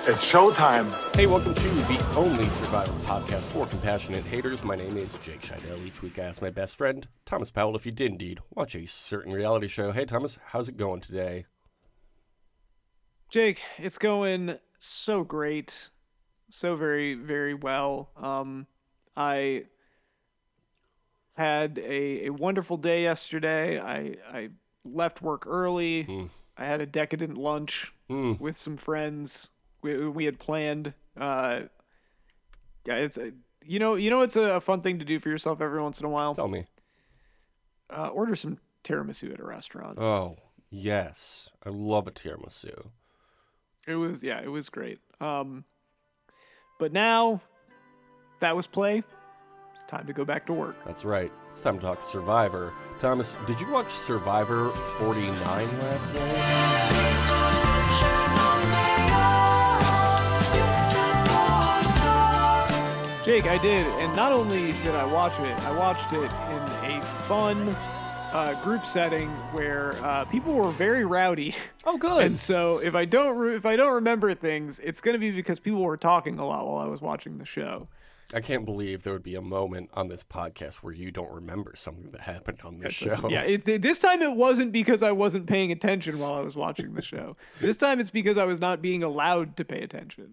It's showtime. Hey, welcome to the only Survivor podcast for compassionate haters. My name is Jake Scheidel. Each week I ask my best friend, Thomas Powell, if he did indeed watch a certain reality show. Hey, Thomas, how's it going today? Jake, it's going so great. So very, very well. I had a wonderful day yesterday. I left work early. I had a decadent lunch with some friends. We had planned. Yeah, it's it's a fun thing to do for yourself every once in a while. Tell me. Order some tiramisu at a restaurant. Oh, yes. I love a tiramisu. It was great. But now that was play. It's time to go back to work. That's right. It's time to talk Survivor. Thomas, did you watch Survivor 49 last night? Jake, I did, and not only did I watch it in a fun group setting where people were very rowdy. Oh, good. And so if I don't remember things, it's going to be because people were talking a lot while I was watching the show. I can't believe there would be a moment on this podcast where you don't remember something that happened on this show. Yeah, this time it wasn't because I wasn't paying attention while I was watching the show. This time it's because I was not being allowed to pay attention.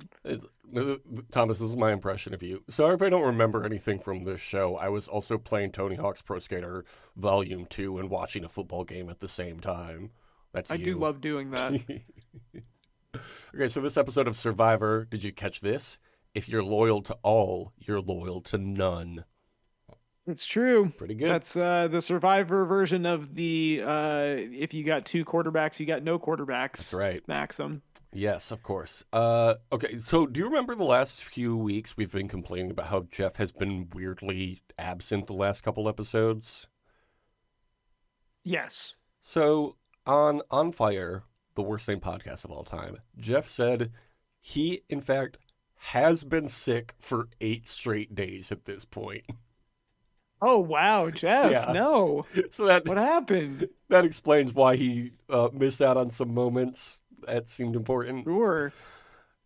Thomas, this is my impression of you. Sorry if I don't remember anything from this show. I was also playing Tony Hawk's Pro Skater Volume 2 and watching a football game at the same time. That's I you. do love doing that. Okay, so this episode of Survivor, did you catch this? If you're loyal to all, you're loyal to none. It's true. Pretty good. That's the Survivor version of the if you got two quarterbacks, you got no quarterbacks. That's right. Maxim. Yes, of course. Okay, so do you remember the last few weeks we've been complaining about how Jeff has been weirdly absent the last couple episodes? Yes. So on Fire, the worst name podcast of all time, Jeff said he, in fact, has been sick for 8 straight days at this point. Oh, wow, Jeff. Yeah. No. So that What happened? That explains why he missed out on some moments that seemed important. Sure.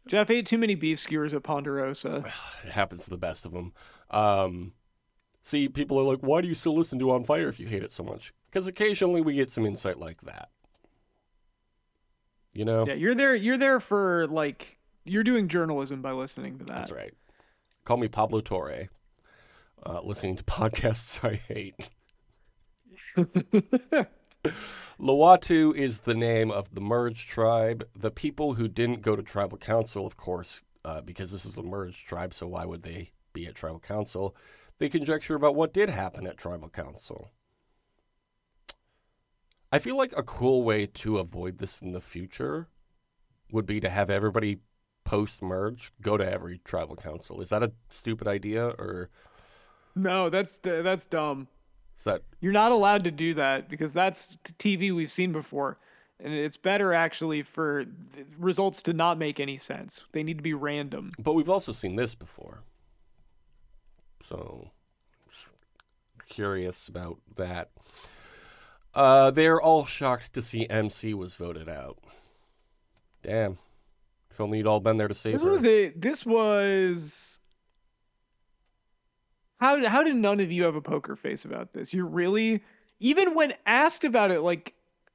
Jeff ate too many beef skewers at Ponderosa. It happens to the best of them. See, people are like, why do you still listen to On Fire if you hate it so much? Because occasionally we get some insight like that. You know? Yeah, you're there for, like, you're doing journalism by listening to that. That's right. Call me Pablo Torre. Listening to podcasts I hate. Lawatu is the name of the merged tribe. The people who didn't go to tribal council, of course, because this is a merged tribe, so why would they be at tribal council? They conjecture about what did happen at tribal council. I feel like a cool way to avoid this in the future would be to have everybody post-merge go to every tribal council. Is that a stupid idea, or... No, that's dumb. Is that... You're not allowed to do that because that's TV we've seen before. And it's better actually for results to not make any sense. They need to be random. But we've also seen this before. So, curious about that. They're all shocked to see MC was voted out. Damn. If only you'd all been there to save her. This was... How did none of you have a poker face about this? You're really... Even when asked about it, like...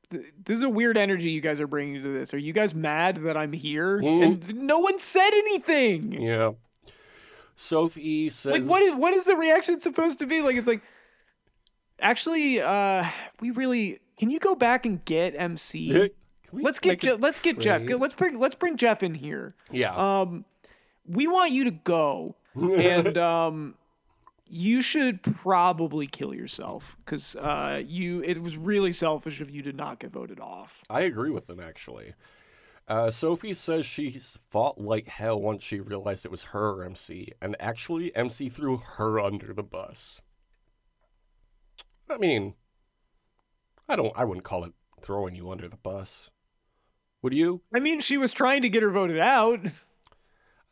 This is a weird energy you guys are bringing to this. Are you guys mad that I'm here? And no one said anything! Yeah. Sophie says... Like, what is the reaction supposed to be? Like, it's like... Actually, we really... Can you go back and get MC? Let's get Jeff. Let's bring Jeff in here. Yeah. We want you to go, and you should probably kill yourself because it was really selfish of you to not get voted off. I agree with them, actually. Sophie says she's fought like hell once she realized it was her MC, and actually MC threw her under the bus. I mean, I wouldn't call it throwing you under the bus. Would you? I mean, she was trying to get her voted out.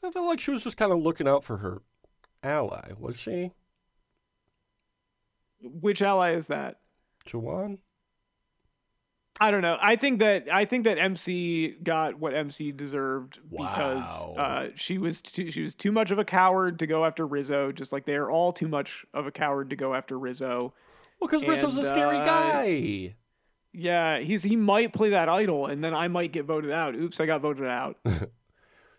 I felt like she was just kind of looking out for her ally, was she? Which ally is that? Jawan? I don't know. I think that MC got what MC deserved because Wow. she was too much of a coward to go after Rizzo, just like they are all too much of a coward to go after Rizzo. Well, because Rizzo's And a scary guy. yeah, he might play that idol, and then I might get voted out. Oops, I got voted out.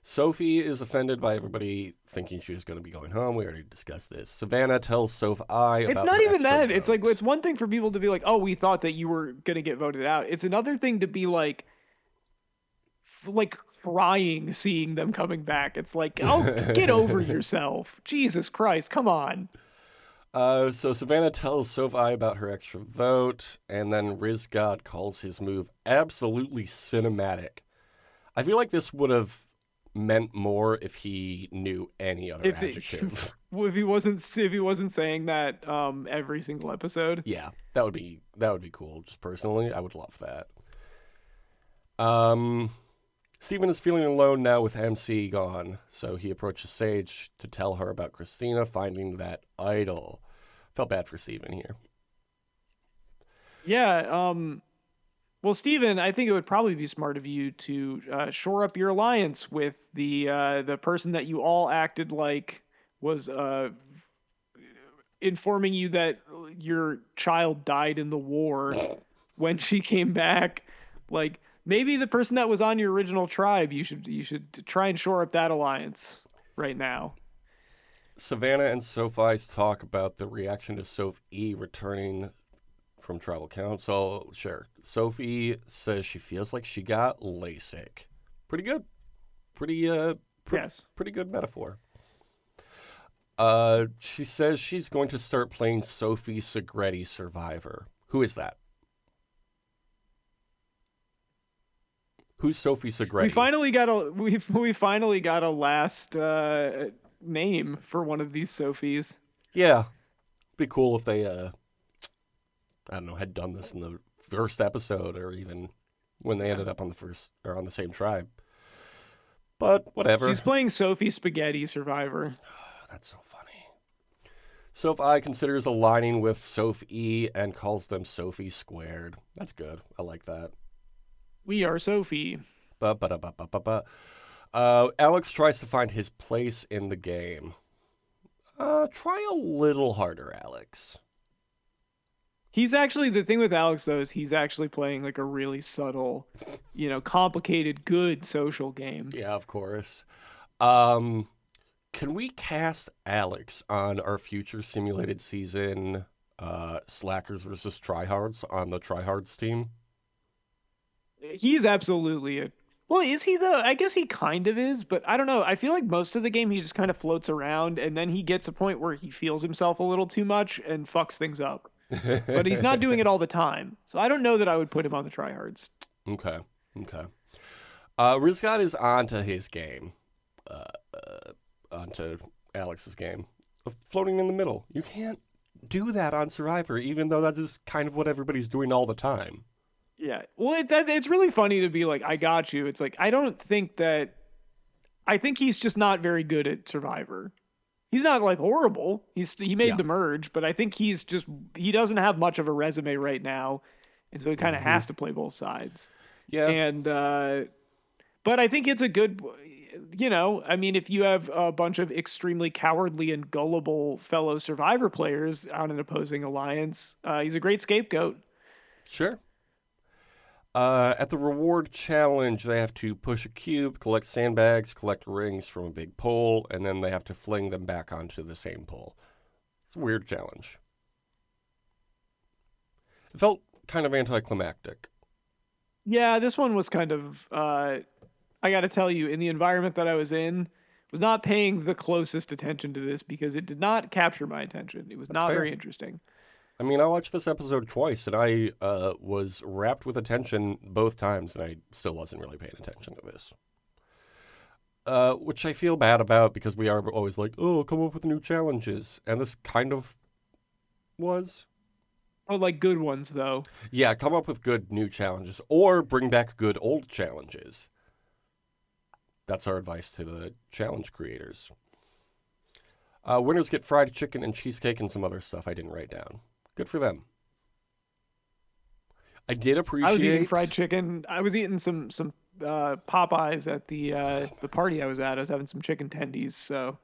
Sophie is offended by everybody thinking she was going to be going home. We already discussed this. Savannah tells Sophie It's about not her even extra that. It's like vote. it's one thing for people to be like, "Oh, we thought that you were gonna get voted out." It's another thing to be like crying seeing them coming back. It's like, "Oh, get over yourself, Jesus Christ, come on." So Savannah tells Sophie about her extra vote, and then Riz God calls his move absolutely cinematic. I feel like this would have meant more if he knew any other If adjective. if he wasn't saying that every single episode. Yeah, that would be cool. Just personally, I would love that. Um, Steven is feeling alone now with MC gone, so he approaches Sage to tell her about Christina finding that idol. Felt bad for Steven here. Yeah, well, Steven, I think it would probably be smart of you to shore up your alliance with the person that you all acted like was informing you that your child died in the war when she came back. Like maybe the person that was on your original tribe, you should try and shore up that alliance right now. Savannah and Sophie's talk about the reaction to Sophie returning from tribal council. Sure. Sophie says she feels like she got LASIK. Pretty good. Pretty Yes. pretty good metaphor. She says she's going to start playing Sophie Segretti Survivor. Who is that? Who's Sophie We Segretti? finally got a we finally got a last name for one of these Sophies. Yeah, be cool if they I don't know, had done this in the first episode or even when they Yeah. ended up on the first or on the same tribe. But whatever. She's playing Sophie Spaghetti Survivor. That's so funny. Sophie considers aligning with Sophie and calls them Sophie squared. That's good. I like that. We are Sophie. Ba-ba-da-ba-ba-ba-ba. Alex tries to find his place in the game. Try a little harder, Alex. He's actually the thing with Alex though is he's actually playing like a really subtle, complicated, good social game. Yeah, of course. Um, can we cast Alex on our future simulated season Slackers versus Tryhards on the Tryhards team? He's absolutely a well, is he though? I guess he kind of is, but I don't know. I feel like most of the game he just kind of floats around and then he gets a point where he feels himself a little too much and fucks things up. But he's not doing it all the time. So I don't know that I would put him on the tryhards. Okay. Okay. Rizgod is onto his game. Onto Alex's game. Of floating in the middle. You can't do that on Survivor, even though that is kind of what everybody's doing all the time. Yeah. Well, it's really funny to be like, I got you. It's like, I don't think that. I think he's just not very good at Survivor. He's not like horrible. He made Yeah. the merge, but I think he doesn't have much of a resume right now, and so he kind of has to play both sides. Yeah. And but I think it's a good, I mean, if you have a bunch of extremely cowardly and gullible fellow Survivor players on an opposing alliance, he's a great scapegoat. Sure. At the reward challenge, they have to push a cube, collect sandbags, collect rings from a big pole, and then they have to fling them back onto the same pole. It's a weird challenge. It felt kind of anticlimactic. Yeah, this one was kind of. I got to tell you, in the environment that I was in, was not paying the closest attention to this because it did not capture my attention. It was That's not fair. very interesting. I mean, I watched this episode twice, and I was wrapped with attention both times, and I still wasn't really paying attention to this. Which I feel bad about because we are always like, oh, come up with new challenges. And this kind of was. Oh, like good ones though. Yeah, come up with good new challenges or bring back good old challenges. That's our advice to the challenge creators. Winners get fried chicken and cheesecake and some other stuff I didn't write down. Good for them. I did I was eating fried appreciate. chicken. I was eating some Popeyes at the party I was at. I was having some chicken tendies, so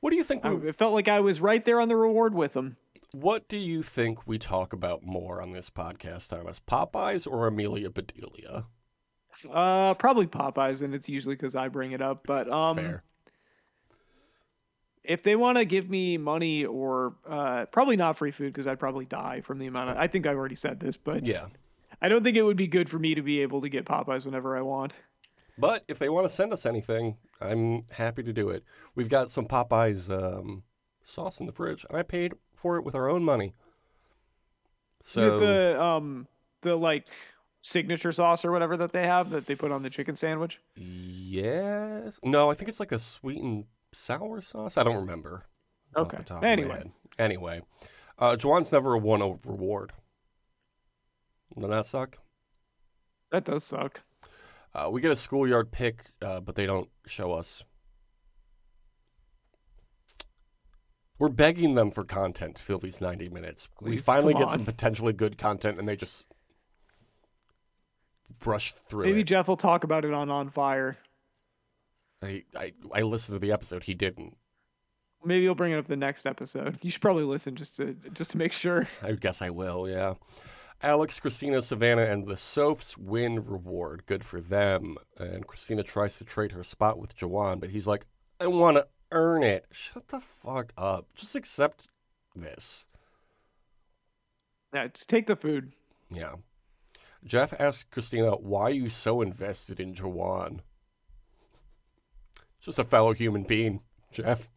What do you think we? it felt like I was right there on the reward with them. What do you think we talk about more on this podcast, Thomas? Popeyes or Amelia Bedelia? Probably Popeyes, and it's usually because I bring it up. But It's fair. if they want to give me money or probably not free food because I'd probably die from the amount of. I think I already said this, but Yeah. I don't think it would be good for me to be able to get Popeyes whenever I want. But if they want to send us anything, I'm happy to do it. We've got some Popeyes sauce in the fridge, and I paid for it with our own money. Is it So, the like signature sauce or whatever that they have that they put on the chicken sandwich? yes. No, I think it's like a sweet and sour sauce. I don't remember off Okay. the top of my Anyway, head. Anyway, Juwan's never won a reward. Doesn't that suck? that does suck. We get a schoolyard pick, but they don't show us. We're begging them for content to fill these 90 minutes. We Please, finally come get on. some potentially good content, and they just brush through Maybe it. Jeff will talk about it on Fire. I listened to the episode. He didn't. Maybe he'll bring it up the next episode. You should probably listen just to make sure. I guess I will, yeah. Alex, Christina, Savannah, and the Sophs win reward. Good for them. And Christina tries to trade her spot with Juwan, but he's like, I want to earn it. Shut the fuck up. Just accept this. Yeah, just take the food. Yeah. Jeff asks Christina, why are you so invested in Juwan? Just a fellow human being, Jeff.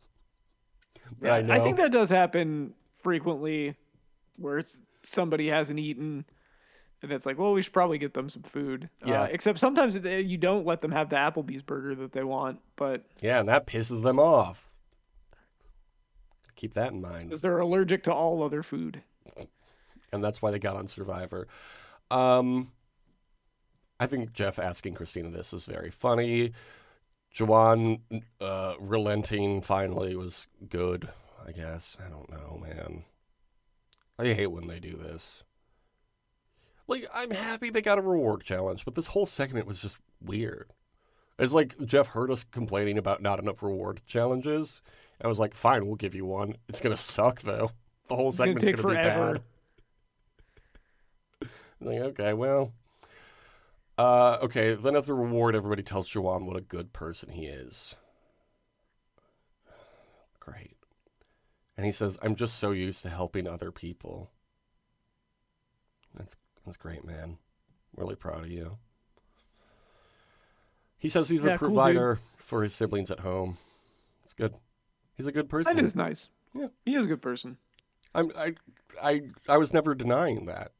Yeah, I know. I think that does happen frequently, where somebody hasn't eaten, and it's like, well, we should probably get them some food. Yeah. Except sometimes you don't let them have the Applebee's burger that they want, but Yeah, and that pisses them off. Keep that in mind. because they're allergic to all other food. And that's why they got on Survivor. I think Jeff asking Christina this is very funny. Juwan relenting finally was good, I guess. I don't know, man. I hate when they do this. Like, I'm happy they got a reward challenge, but this whole segment was just weird. It's like Jeff heard us complaining about not enough reward challenges. I was like, fine, we'll give you one. It's going to suck, though. The whole It's gonna segment's take going to be forever. bad. I'm like, okay, well. Okay, then at the reward, everybody tells Juwan what a good person he is. Great. And he says, I'm just so used to helping other people. That's great, man. Really proud of you. He says he's the Yeah, cool, provider for his siblings at home. It's good. He's a good person. That is nice. Yeah. He is a good person. I was never denying that.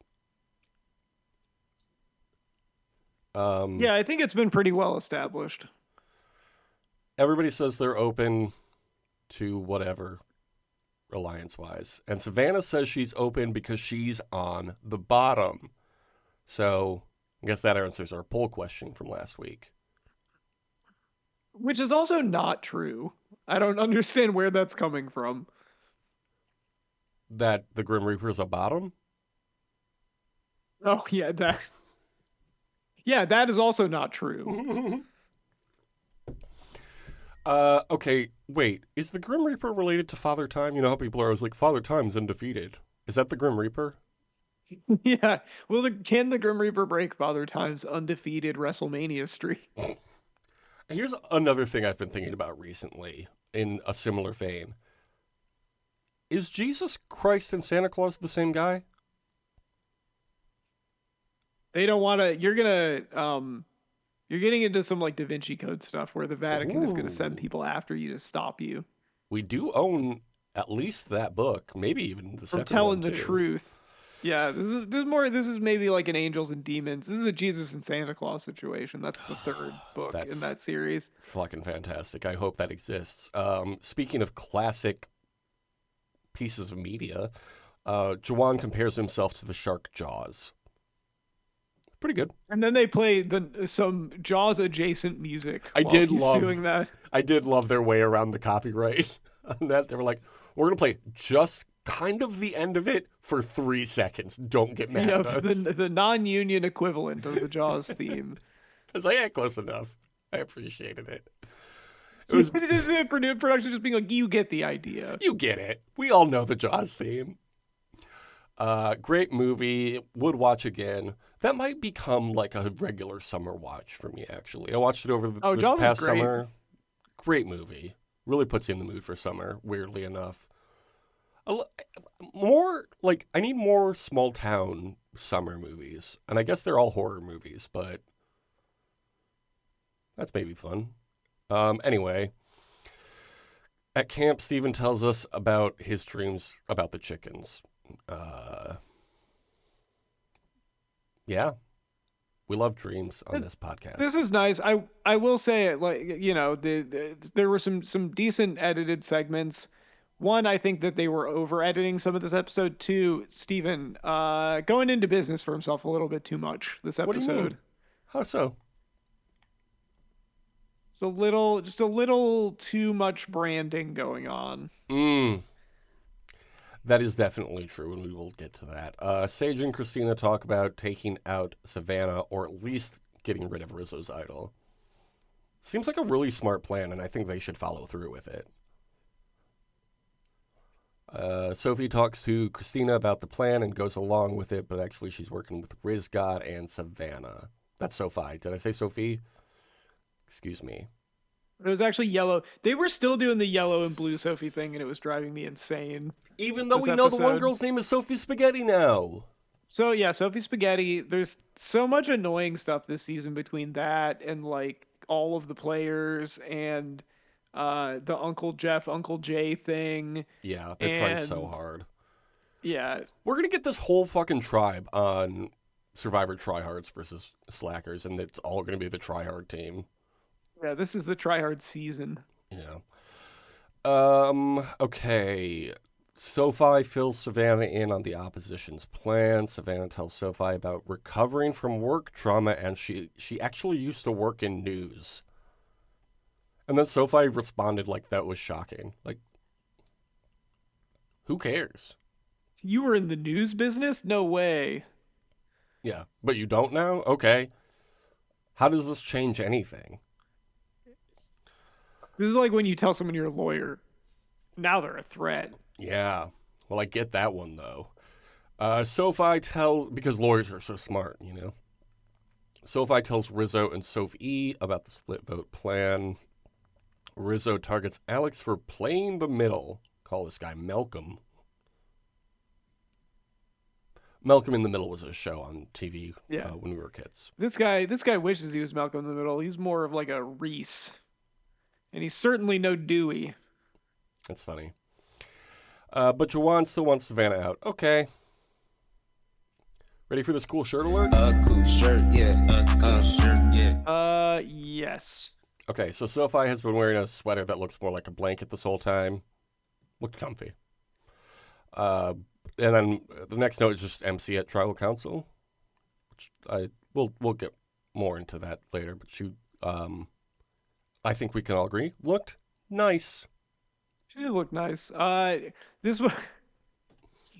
Yeah, I think it's been pretty well established. Everybody says they're open to whatever, alliance-wise. And Savannah says she's open because she's on the bottom. So I guess that answers our poll question from last week. Which is also not true. I don't understand where that's coming from. That the Grim Reaper's a bottom? Oh, yeah, that is also not true. Okay, wait. Is the Grim Reaper related to Father Time? You know how people are always like, Father Time's undefeated. Is that the Grim Reaper? Yeah. Well, can the Grim Reaper break Father Time's undefeated WrestleMania streak? Here's another thing I've been thinking about recently in a similar vein. Is Jesus Christ and Santa Claus the same guy? They don't want to. You're getting into some like Da Vinci Code stuff where the Vatican is going to send Ooh. people after you to stop you We do own at least that book, maybe even the from second telling one the too. truth. Yeah, this is more. This is maybe like an Angels and Demons. This is a Jesus and Santa Claus situation. That's the third book That's- in that series. Fucking fantastic. I hope that exists. Speaking of classic pieces of media, Juwan compares himself to the shark Jaws. Pretty good. And then they play some Jaws adjacent music. I while did he's love- doing that. I did love their way around the copyright on that. They were like, we're going to play just kind of the end of it for 3 seconds. Don't get mad Yeah, at us. the non-union equivalent of the Jaws theme. Because I ain't close enough. I appreciated it. It was, The production just being like, you get the idea. you get it. We all know the Jaws theme. Great movie. Would watch again. That might become like a regular summer watch for me, actually. I watched it over Oh, this Jaws is past great. summer. Great movie. Really puts you in the mood for summer, weirdly enough. More, like, I need more small town summer movies. And I guess they're all horror movies, but that's maybe fun. Anyway, at camp, Steven tells us about his dreams about the chickens. Yeah, we love dreams on this podcast. This is nice. I will say, like, you know, there were some decent edited segments. One, I think that they were over editing some of this episode. Two, Steven going into business for himself a little bit too much this What do you mean? episode. How so? Just a little too much branding going on. That is definitely true, and we will get to that. Sage and Christina talk about taking out Savannah, or at least getting rid of Rizzo's idol. Seems like a really smart plan, and I think they should follow through with it. Sophie talks to Christina about the plan and goes along with it, but actually she's working with Riz God and Savannah. That's Sophie. Did I say Sophie? Excuse me. It was actually yellow. They were still doing the yellow and blue Sophie thing, and it was driving me insane. Even though we know the one girl's name is Sophie Spaghetti now. So yeah, Sophie Spaghetti. There's so much annoying stuff this season between that and like all of the players and the Uncle Jeff, Uncle Jay thing. Yeah, they're trying so hard. Yeah. We're going to get this whole fucking tribe on Survivor Tryhards versus Slackers, and it's all going to be the Tryhard team. Yeah, this is the Tryhard season. Yeah. Okay. Sophie fills Savannah in on the opposition's plan. Savannah tells Sophie about recovering from work trauma, and she actually used to work in news. And then Sophie responded like that was shocking. Like, who cares? You were in the news business? No way. Yeah, but you don't now? Okay. How does this change anything? This is like when you tell someone you're a lawyer. Now they're a threat. Yeah. Well, I get that one, though. Sophie because lawyers are so smart, you know. Sophie tells Rizzo and Sophie about the split vote plan. Rizzo targets Alex for playing the middle. Call this guy Malcolm. Malcolm in the Middle was a show on TV when we were kids. This guy wishes he was Malcolm in the Middle. He's more of like a Reese. And he's certainly no Dewey. That's funny. But Jawan still wants Savannah out. Okay. Ready for this cool shirt alert? Cool shirt, yeah. Shirt, yeah. Yes. Okay, so Sophie has been wearing a sweater that looks more like a blanket this whole time. Looked comfy. And then the next note is just MC at Tribal Council, which we'll get more into that later. But she, I think we can all agree, looked nice. She did look nice. This was,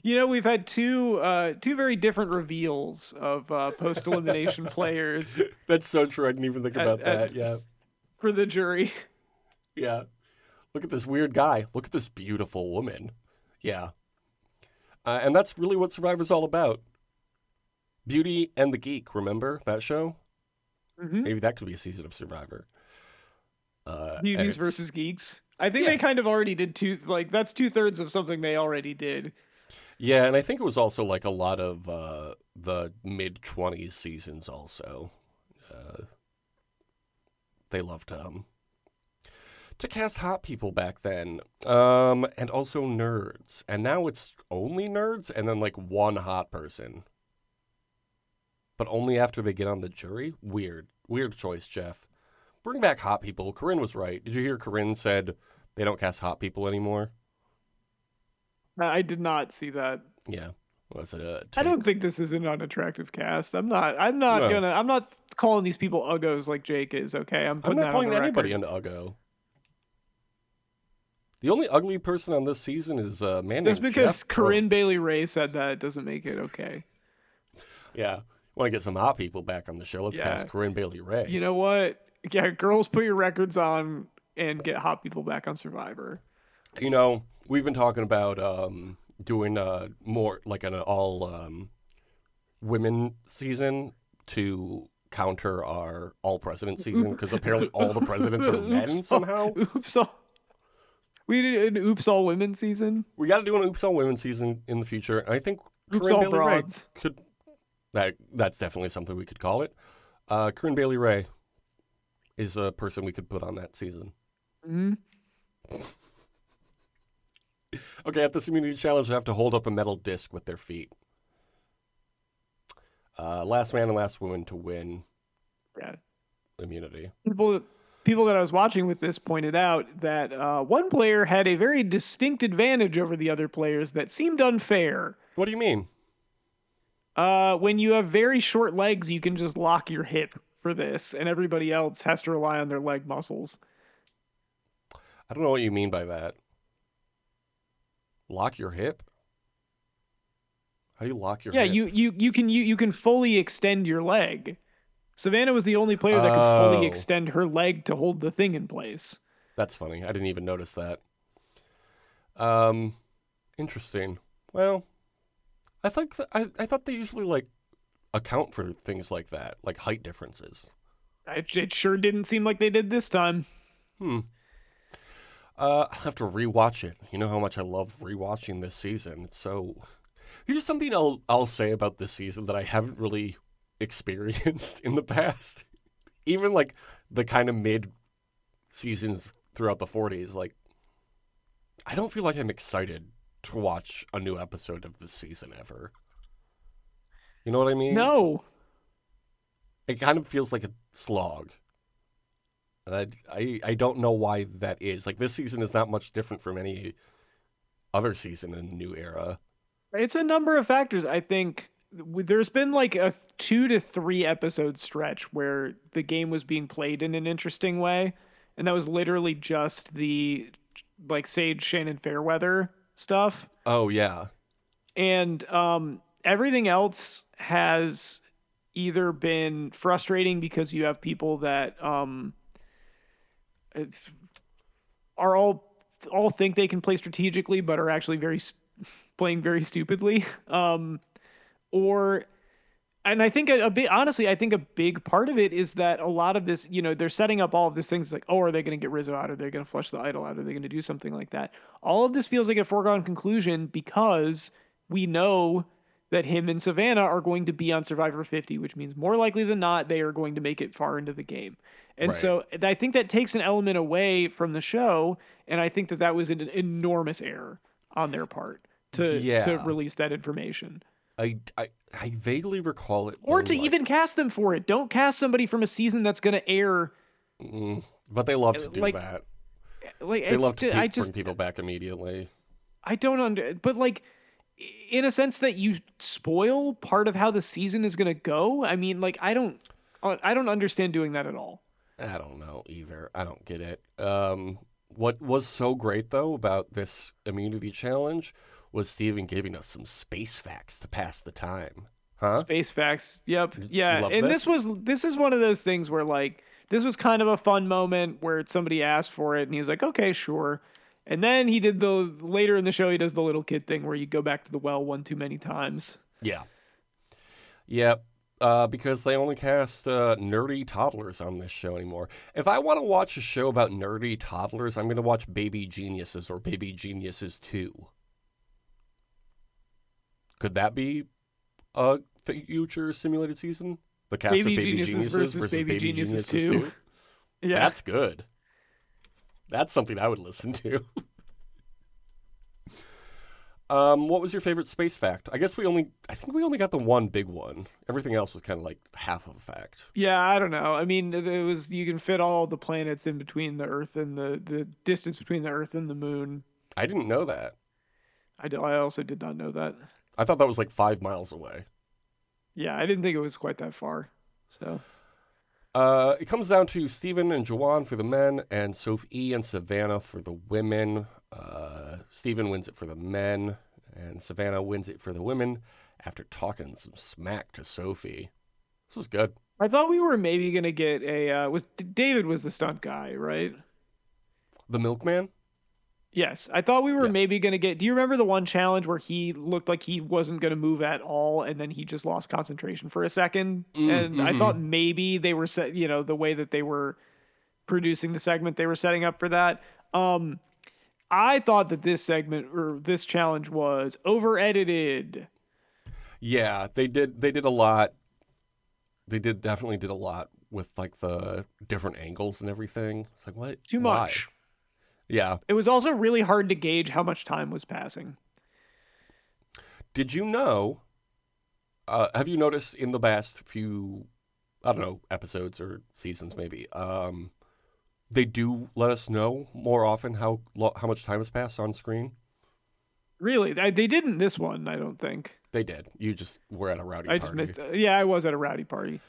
you know, we've had two very different reveals of post elimination players. That's so true. I didn't even think about that. Yeah. For the jury. Yeah. Look at this weird guy. Look at this beautiful woman. Yeah. And that's really what Survivor's all about. Beauty and the Geek, remember that show? Mm-hmm. Maybe that could be a season of Survivor. Beauties versus Geeks. I think they kind of already did that's 2/3 of something they already did. Yeah, and I think it was also like a lot of the mid-20s seasons also. They loved to cast hot people back then, and also nerds. And now it's only nerds and then like one hot person. But only after they get on the jury? Weird choice, Jeff. Bring back hot people. Corinne was right. Did you hear Corinne said they don't cast hot people anymore? I did not see that. Yeah. Was it a take? I don't think this is an unattractive cast. I'm not calling these people uggos like Jake is, okay? I'm not that on the calling anybody record. an uggo. The only ugly person on this season is a man Just named because Jeff Corinne Probst. Bailey Ray said that doesn't make it okay. Yeah. Want to get some hot people back on the show? Let's cast Corinne Bailey Ray. You know what? Yeah, girls, put your records on and get hot people back on Survivor. You know, we've been talking about doing more like an all women season to counter our all president season because apparently all the presidents are men somehow. We did an Oops All Women season. We got to do an Oops All Women season in the future. And I think Oops Corinne All Bailey Ray Broads. could. That's definitely something we could call it. Corinne Bailey Ray is a person we could put on that season. Mm-hmm. Okay, at this immunity challenge, they have to hold up a metal disc with their feet. Last man and last woman to win immunity. People that I was watching with this pointed out that one player had a very distinct advantage over the other players that seemed unfair. What do you mean? When you have very short legs, you can just lock your hip for this, and everybody else has to rely on their leg muscles. I don't know what you mean by that. Lock your hip? How do you lock your hip? Yeah, you can fully extend your leg. Savannah was the only player that could fully extend her leg to hold the thing in place. That's funny. I didn't even notice that. Interesting. Well, I thought they usually like account for things like that, like height differences. It sure didn't seem like they did this time. I'll have to rewatch it. You know how much I love rewatching this season. It's so. Here's something I'll say about this season that I haven't really experienced in the past. Even like the kind of mid seasons throughout the 40s, like I don't feel like I'm excited to watch a new episode of this season ever. You know what I mean? No. It kind of feels like a slog. And I don't know why that is. Like, this season is not much different from any other season in the new era. It's a number of factors. I think there's been like a 2 to 3 episode stretch where the game was being played in an interesting way. And that was literally just the like Sage, Shannon Fairweather stuff. Oh, yeah. And everything else has either been frustrating because you have people that are all think they can play strategically but are actually playing very stupidly, and I think I think a big part of it is that a lot of this, they're setting up all of these things like, oh, are they going to get Rizzo out? Are they going to flush the idol out? Are they going to do something like that? All of this feels like a foregone conclusion because we know that him and Savannah are going to be on Survivor 50, which means more likely than not, they are going to make it far into the game. And Right. So I think that takes an element away from the show. And I think that was an enormous error on their part to release that information. I vaguely recall it. Or to even cast them for it. Don't cast somebody from a season that's going to air. But they love to do that. They love to bring people back immediately. I don't but like, in a sense that you spoil part of how the season is going to go. I mean, like, I don't understand doing that at all. I don't know either. I don't get it. What was so great, though, about this immunity challenge was Steven giving us some space facts to pass the time. Huh? Space facts. Yep. Yeah. And this is one of those things where, like, this was kind of a fun moment where somebody asked for it and he was like, okay, sure. And then he did later in the show, he does the little kid thing where you go back to the well one too many times. Yeah. Yep. Because they only cast nerdy toddlers on this show anymore. If I want to watch a show about nerdy toddlers, I'm going to watch Baby Geniuses or Baby Geniuses 2. Could that be a future simulated season? The cast of Baby Geniuses versus Baby Geniuses 2? Yeah. That's good. That's something I would listen to. What was your favorite space fact? I think we only got the one big one. Everything else was kind of like half of a fact. Yeah, I don't know. I mean, it was, you can fit all the planets in between the Earth and the distance between the Earth and the Moon. I didn't know that. I also did not know that. I thought that was like 5 miles away. Yeah, I didn't think it was quite that far. So. It comes down to Steven and Joanne for the men and Sophie and Savannah for the women. Steven wins it for the men, and Savannah wins it for the women after talking some smack to Sophie. This was good. I thought we were maybe gonna get a David was the stunt guy, right? The milkman? Yes, I thought we were Yeah. maybe gonna get. Do you remember the one challenge where he looked like he wasn't gonna move at all, and then he just lost concentration for a second? And I thought maybe they were set, the way that they were producing the segment, they were setting up for that. I thought that this segment or this challenge was over edited. Yeah, they did a lot. They definitely did a lot with like the different angles and everything. It's like, what? Too Why? much. Yeah. It was also really hard to gauge how much time was passing. Did you know? Have you noticed in the past few, I don't know, episodes or seasons maybe, they do let us know more often how much time has passed on screen? Really, they didn't this one. I don't think. They did. You just were at a rowdy I party. just missed. Yeah, I was at a rowdy party.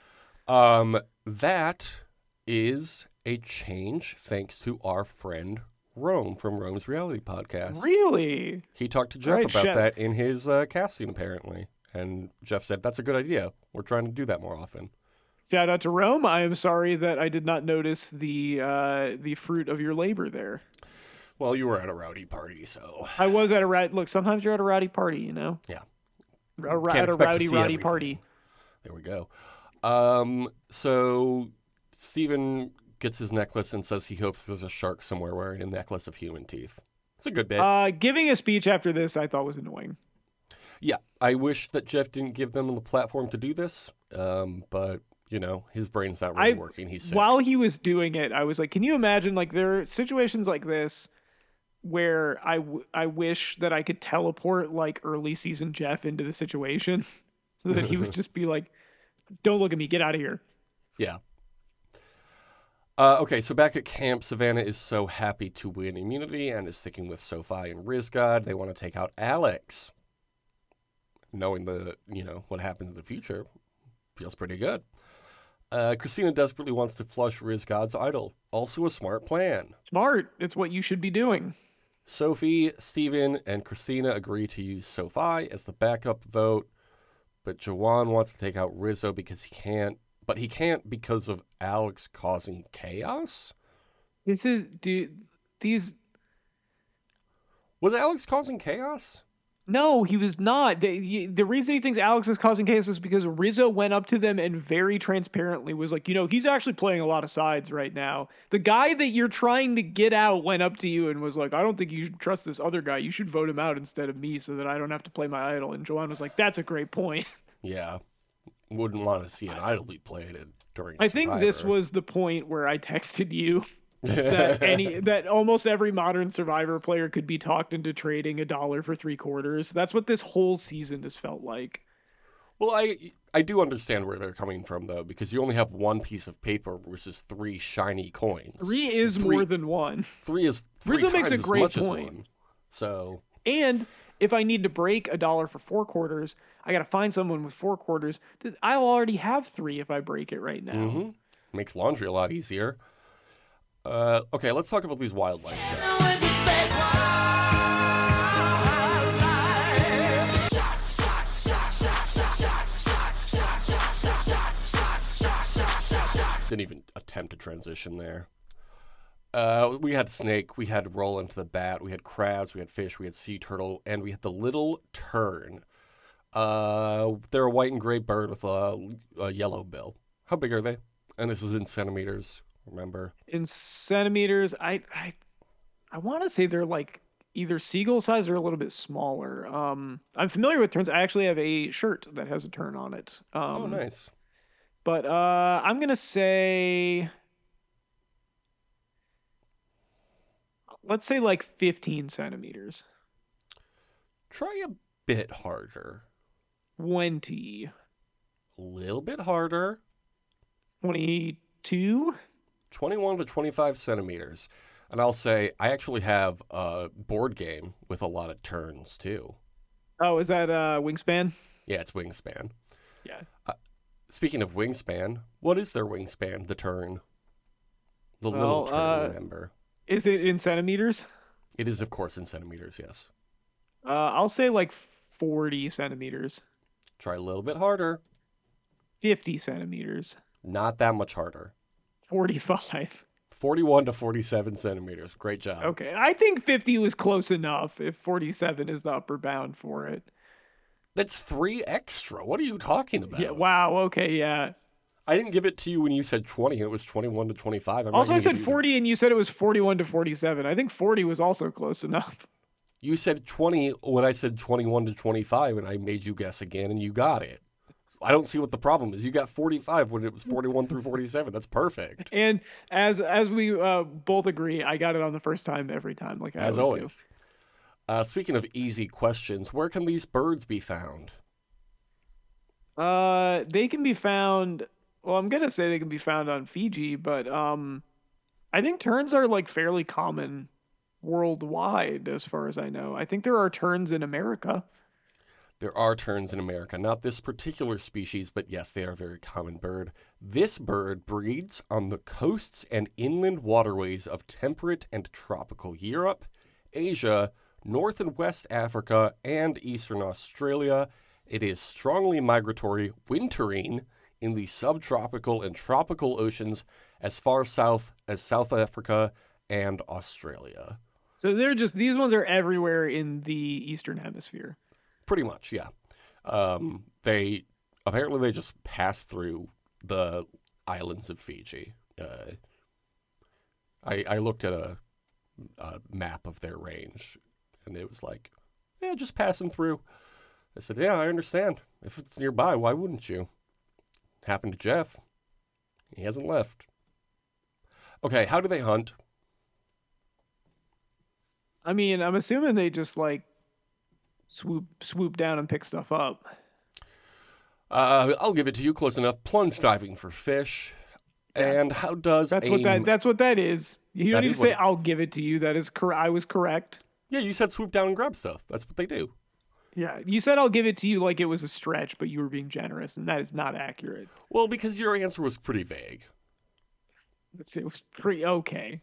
That is a change thanks to our friend Rome from Rome's Reality Podcast. Really? He talked to Jeff Right, about Chef. that in his casting, apparently. And Jeff said, that's a good idea. We're trying to do that more often. Shout out to Rome. I am sorry that I did not notice the fruit of your labor there. Well, you were at a rowdy party, so... I was at a look. Sometimes you're at a rowdy party, you know. Yeah. At a rowdy party. There we go. So Steven gets his necklace and says he hopes there's a shark somewhere wearing a necklace of human teeth. It's a good bit. Giving a speech after this, I thought was annoying. Yeah, I wish that Jeff didn't give them the platform to do this, but, his brain's not really working. He's sick. While he was doing it, I was like, can you imagine, like, there are situations like this where I wish that I could teleport, like, early season Jeff into the situation so that he would just be like, don't look at me, get out of here. Yeah. Okay, so back at camp, Savannah is so happy to win immunity and is sticking with Sophie and Rizgod. They want to take out Alex. Knowing what happens in the future, feels pretty good. Christina desperately wants to flush Rizgod's idol. Also a smart plan. Smart. It's what you should be doing. Sophie, Steven, and Christina agree to use Sophie as the backup vote, but Jawan wants to take out Rizzo because he can't because of Alex causing chaos? Was Alex causing chaos? No, he was not. The reason he thinks Alex is causing chaos is because Rizzo went up to them and very transparently was like, he's actually playing a lot of sides right now. The guy that you're trying to get out went up to you and was like, I don't think you should trust this other guy. You should vote him out instead of me so that I don't have to play my idol. And Joanne was like, that's a great point. Yeah. Wouldn't want to see an idol be played during I think this Survivor. was the point where I texted you that almost every modern Survivor player could be talked into trading $1 for 3/4. That's what this whole season has felt like. Well, I do understand where they're coming from, though, because you only have one piece of paper versus 3 shiny coins. 3 is more than 1. 3 is 3 Rizzo times makes a as great much as point. 1. So, And if I need to break $1 for 4/4, I got to find someone with 4/4. I'll already have 3 if I break it right now. makes laundry a lot easier. Okay, let's talk about these wildlife shows. Didn't even attempt to transition there. We had snake, we had roll into the bat, we had crabs, we had fish, we had sea turtle, and we had the little tern. They're a white and gray bird with a yellow bill. How big are they? And this is in centimeters, remember? In centimeters, I want to say they're like either seagull size or a little bit smaller. I'm familiar with terns. I actually have a shirt that has a tern on it. Oh, nice. But I'm gonna say, let's say like 15 centimeters. Try a bit harder. 20. A little bit harder. 22. 21 to 25 centimeters. And I'll say, I actually have a board game with a lot of turns, too. Oh, is that Wingspan? Yeah, it's Wingspan. Yeah. Speaking of Wingspan, what is their wingspan, the turn? The little turn, remember. Is it in centimeters? It is, of course, in centimeters, yes. I'll say like 40 centimeters. Try a little bit harder. 50 centimeters. Not that much harder. 45. 41 to 47 centimeters. Great job. Okay, I think 50 was close enough if 47 is the upper bound for it. That's 3 extra. What are you talking about? Yeah, wow, okay, yeah. I didn't give it to you when you said 20 and it was 21 to 25. Also, I said 40 and you said it was 41 to 47. I think 40 was also close enough. You said 20 when I said 21 to 25 and I made you guess again and you got it. I don't see what the problem is. You got 45 when it was 41 through 47. That's perfect. And as we both agree, I got it on the first time every time, like I As always always. Speaking of easy questions, where can these birds be found? They can be found. Well, I'm gonna say they can be found on Fiji, but I think terns are like fairly common worldwide, as far as I know. I think there are terns in America. There are terns in America, not this particular species, but yes, they are a very common bird. This bird breeds on the coasts and inland waterways of temperate and tropical Europe, Asia, North and West Africa, and Eastern Australia. It is strongly migratory, wintering in the subtropical and tropical oceans as far south as South Africa and Australia. So these ones are everywhere in the Eastern Hemisphere. Pretty much, yeah. They just pass through the islands of Fiji. I looked at a map of their range, and it was like, yeah, just passing through. I said, yeah, I understand. If it's nearby, why wouldn't you? Happened to Jeff. He hasn't left. Okay, how do they hunt? I mean, I'm assuming they just like swoop down and pick stuff up. I'll give it to you close enough. Plunge diving for fish. Yeah. And how does that's what that is. You don't need to say I'll give it to you. That is correct. I was correct. Yeah, you said swoop down and grab stuff. That's what they do. Yeah, you said I'll give it to you like it was a stretch, but you were being generous, and that is not accurate. Well, because your answer was pretty vague. It was pretty okay.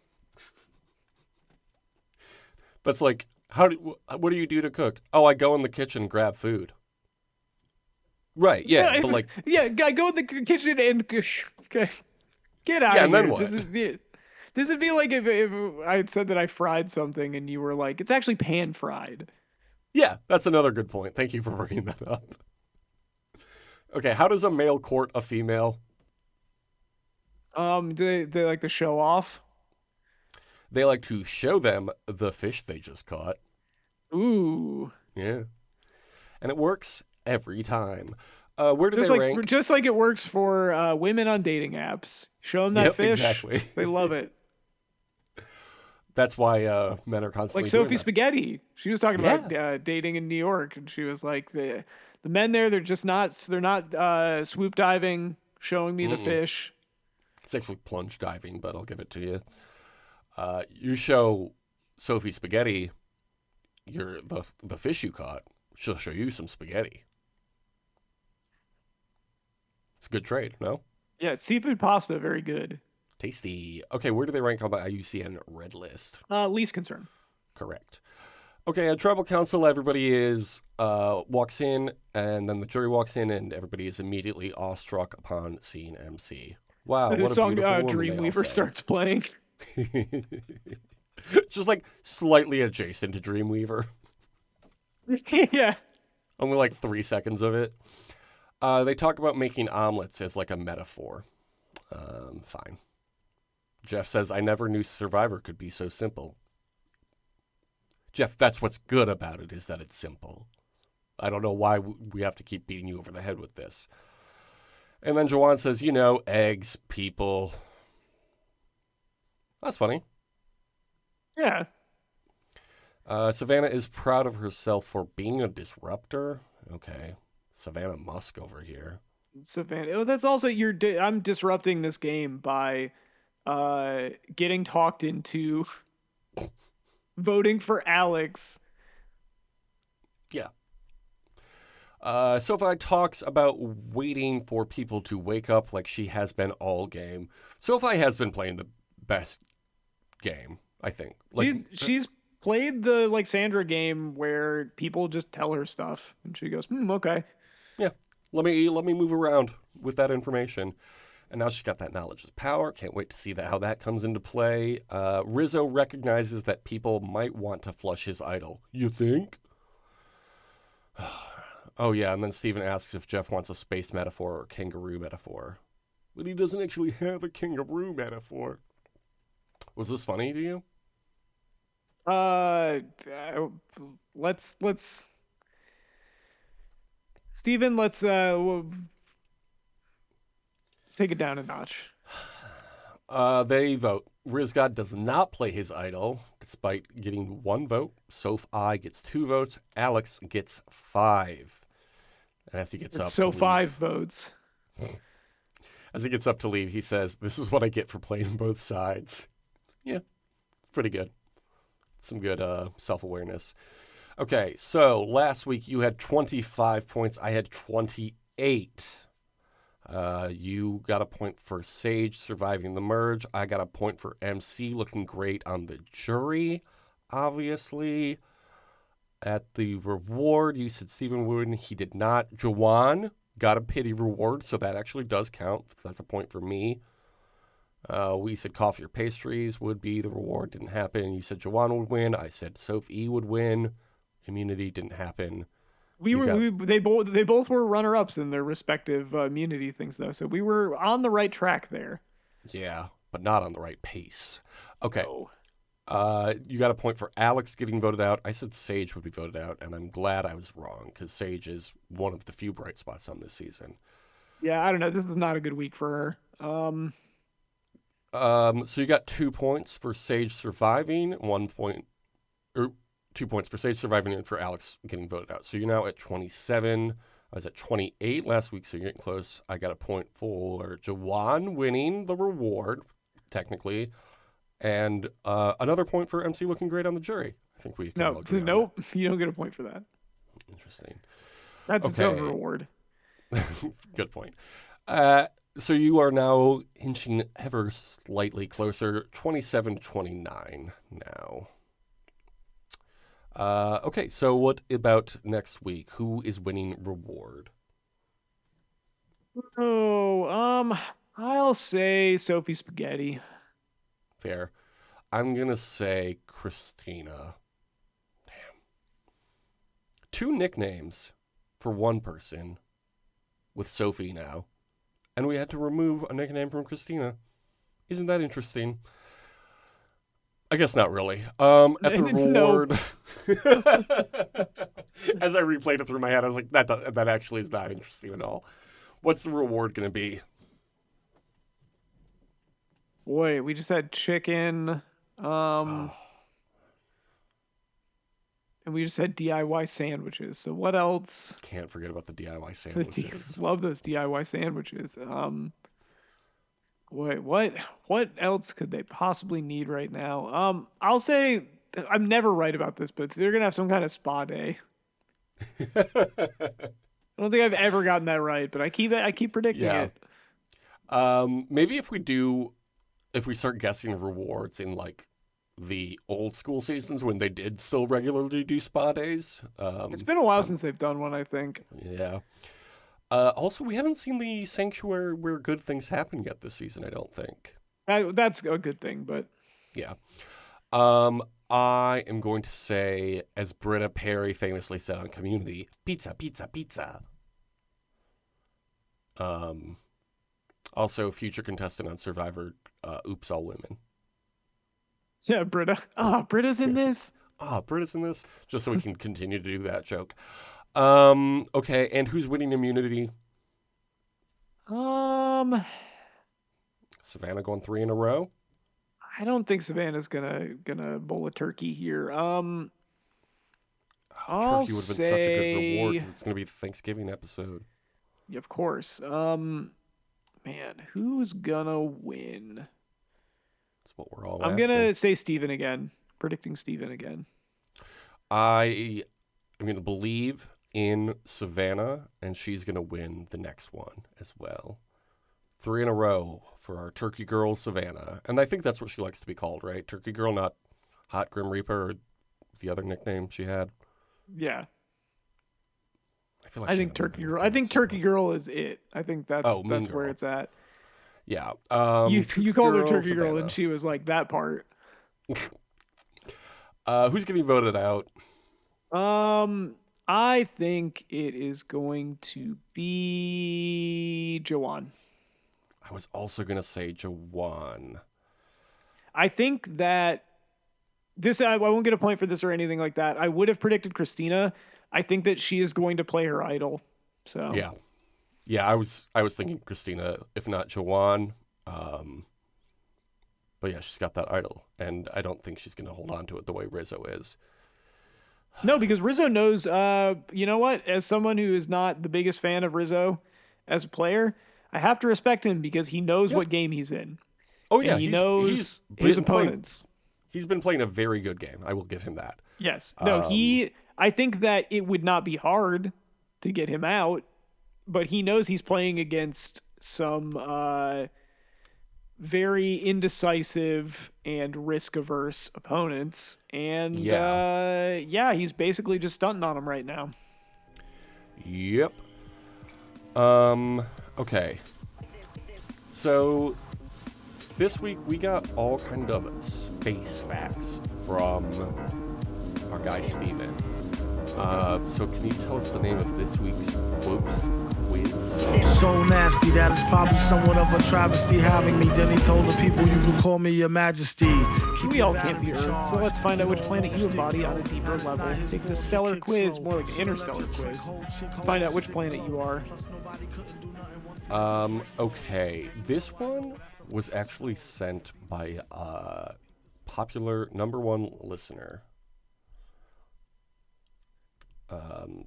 That's like, what do you do to cook? Oh, I go in the kitchen and grab food. Right, yeah, but like... Yeah, I go in the kitchen and get out of here. And then what? This would be like if I had said that I fried something and you were like, it's actually pan-fried. Yeah, that's another good point. Thank you for bringing that up. Okay, how does a male court a female? Do they like to show off? They like to show them the fish they just caught. Ooh. Yeah. And it works every time. Where do just they rank? Just like it works for women on dating apps. Show them that fish. Exactly. They love it. That's why men are constantly like Sophie doing that. Spaghetti. She was talking about dating in New York, and she was like, the men there, they're not swoop diving, showing me the fish. It's actually plunge diving, but I'll give it to you. You show Sophie Spaghetti the fish you caught, she'll show you some spaghetti. It's a good trade, no? Yeah, seafood pasta, very good. Tasty. Okay, where do they rank on the IUCN Red List? Least concern. Correct. Okay, at tribal council, everybody walks in, and then the jury walks in, and everybody is immediately awestruck upon seeing MC. Wow, what a song beautiful woman, Dreamweaver starts playing. Just like slightly adjacent to Dreamweaver. Yeah. Only like 3 seconds of it. They talk about making omelets as like a metaphor. Fine. Jeff says, I never knew Survivor could be so simple. Jeff, that's what's good about it, is that it's simple. I don't know why we have to keep beating you over the head with this. And then Joanne says, eggs, people. That's funny. Yeah. Savannah is proud of herself for being a disruptor. Okay. Savannah Musk over here. Savannah. Oh, that's also I'm disrupting this game by getting talked into voting for Alex. Yeah. Sophie talks about waiting for people to wake up like she has been all game. Sophie has been playing the best game, I think. She's played the like Sandra game where people just tell her stuff and she goes, okay. Yeah. Let me move around with that information. And now she's got that knowledge is power. Can't wait to see how that comes into play. Rizzo recognizes that people might want to flush his idol. You think? Oh, yeah. And then Steven asks if Jeff wants a space metaphor or kangaroo metaphor. But he doesn't actually have a kangaroo metaphor. Was this funny to you? Let's Steven, let's take it down a notch. They vote. Rizgod does not play his idol, despite getting 1 vote. Sophie gets 2 votes. Alex gets 5. And as he gets up to leave, 5 votes. As he gets up to leave, he says, "This is what I get for playing both sides." Yeah, pretty good. Some good self-awareness. Okay, so last week you had 25 points. I had 28. You got a point for Sage surviving the merge. I got a point for MC looking great on the jury, obviously. At the reward, you said Stephen Wooden. He did not. Jawan got a pity reward, so that actually does count. So that's a point for me. We said coffee or pastries would be the reward. Didn't happen. You said Jawan would win. I said Sophie would win. Immunity didn't happen. They both were runner-ups in their respective immunity things, though. So we were on the right track there. Yeah, but not on the right pace. Okay. Oh. You got a point for Alex getting voted out. I said Sage would be voted out, and I'm glad I was wrong because Sage is one of the few bright spots on this season. Yeah, I don't know. This is not a good week for her. So you got 2 points for Sage surviving, 1 point, or 2 points for Sage surviving and for Alex getting voted out. So you're now at 27. I was at 28 last week, so you're getting close. I got a point for Jawan winning the reward, technically. And another point for MC looking great on the jury. I think we can all agree on nope, you don't get a point for that. Interesting. That's its own reward. Good point. So you are now inching ever slightly closer, 27-29 now. Okay, so what about next week? Who is winning reward? Oh, I'll say Sophie Spaghetti. Fair. I'm going to say Christina. Damn. 2 nicknames for one person with Sophie now. And we had to remove a nickname from Christina. Isn't that interesting? I guess not really. At the reward, as I replayed it through my head, I was like, that actually is not interesting at all. What's the reward going to be? Boy, we just had chicken, and we just had DIY sandwiches. So what else? Can't forget about the DIY sandwiches. Love those DIY sandwiches. Wait, what else could they possibly need right now? I'll say I'm never right about this, but they're gonna have some kind of spa day. I don't think I've ever gotten that right, but I keep predicting it. Maybe if we start guessing rewards in like the old school seasons when they did still regularly do spa days. It's been a while since they've done one, I think. Yeah. Also, we haven't seen the sanctuary where good things happen yet this season, I don't think. That's a good thing, but... Yeah. I am going to say, as Britta Perry famously said on Community, pizza, pizza, pizza. Also, future contestant on Survivor, Oops, All Women. Yeah, Britta. Britta's in this. Britta's in this. Just so we can continue to do that joke. Okay, and who's winning immunity? Savannah going 3 in a row? I don't think Savannah's gonna bowl a turkey here. Turkey would have been such a good reward because it's gonna be the Thanksgiving episode. Yeah, of course. Man, who's gonna win? That's what we're all I'm asking. gonna say Steven again. Predicting Steven again. I am gonna believe in Savannah, and she's gonna win the next one as well. 3 in a row for our Turkey Girl, Savannah. And I think that's what she likes to be called, right? Turkey Girl, not Hot Grim Reaper. the other nickname she had. Yeah. I feel like I she think had another Turkey Girl. I nickname think at some Turkey point. Girl is it. I think that's Mean where Girl. it's at. Yeah. You Turkey called her Girl, Turkey Girl, Savannah. and she was like that part. Who's getting voted out? I think it is going to be Jawan. I was also gonna say Jawan. I think that I won't get a point for this or anything like that. I would have predicted Christina. I think that she is going to play her idol. So Yeah. I was thinking Christina, if not Jawan. But yeah, she's got that idol, and I don't think she's gonna hold on to it the way Rizzo is. no, because Rizzo knows. You know what? As someone who is not the biggest fan of Rizzo as a player, I have to respect him because he knows what game he's in. Oh And yeah, he he's knows been his playing- opponents. He's been playing a very good game. I will give him that. Yes. No, I think that it would not be hard to get him out, but he knows he's playing against some very indecisive and risk-averse opponents. And he's basically just stunting on him right now. Yep. Okay. So this week we got all kind of space facts from our guy Steven. So can you tell us the name of this week's quotes quiz? So nasty that it's probably somewhat of a travesty having me. Then he told the people you can call me your majesty. We all can't be Earth, so let's find out which planet you embody on a deeper level. Take the stellar quiz, more like an interstellar quiz. Find out which planet you are. Okay. This one was actually sent by a popular #1 listener.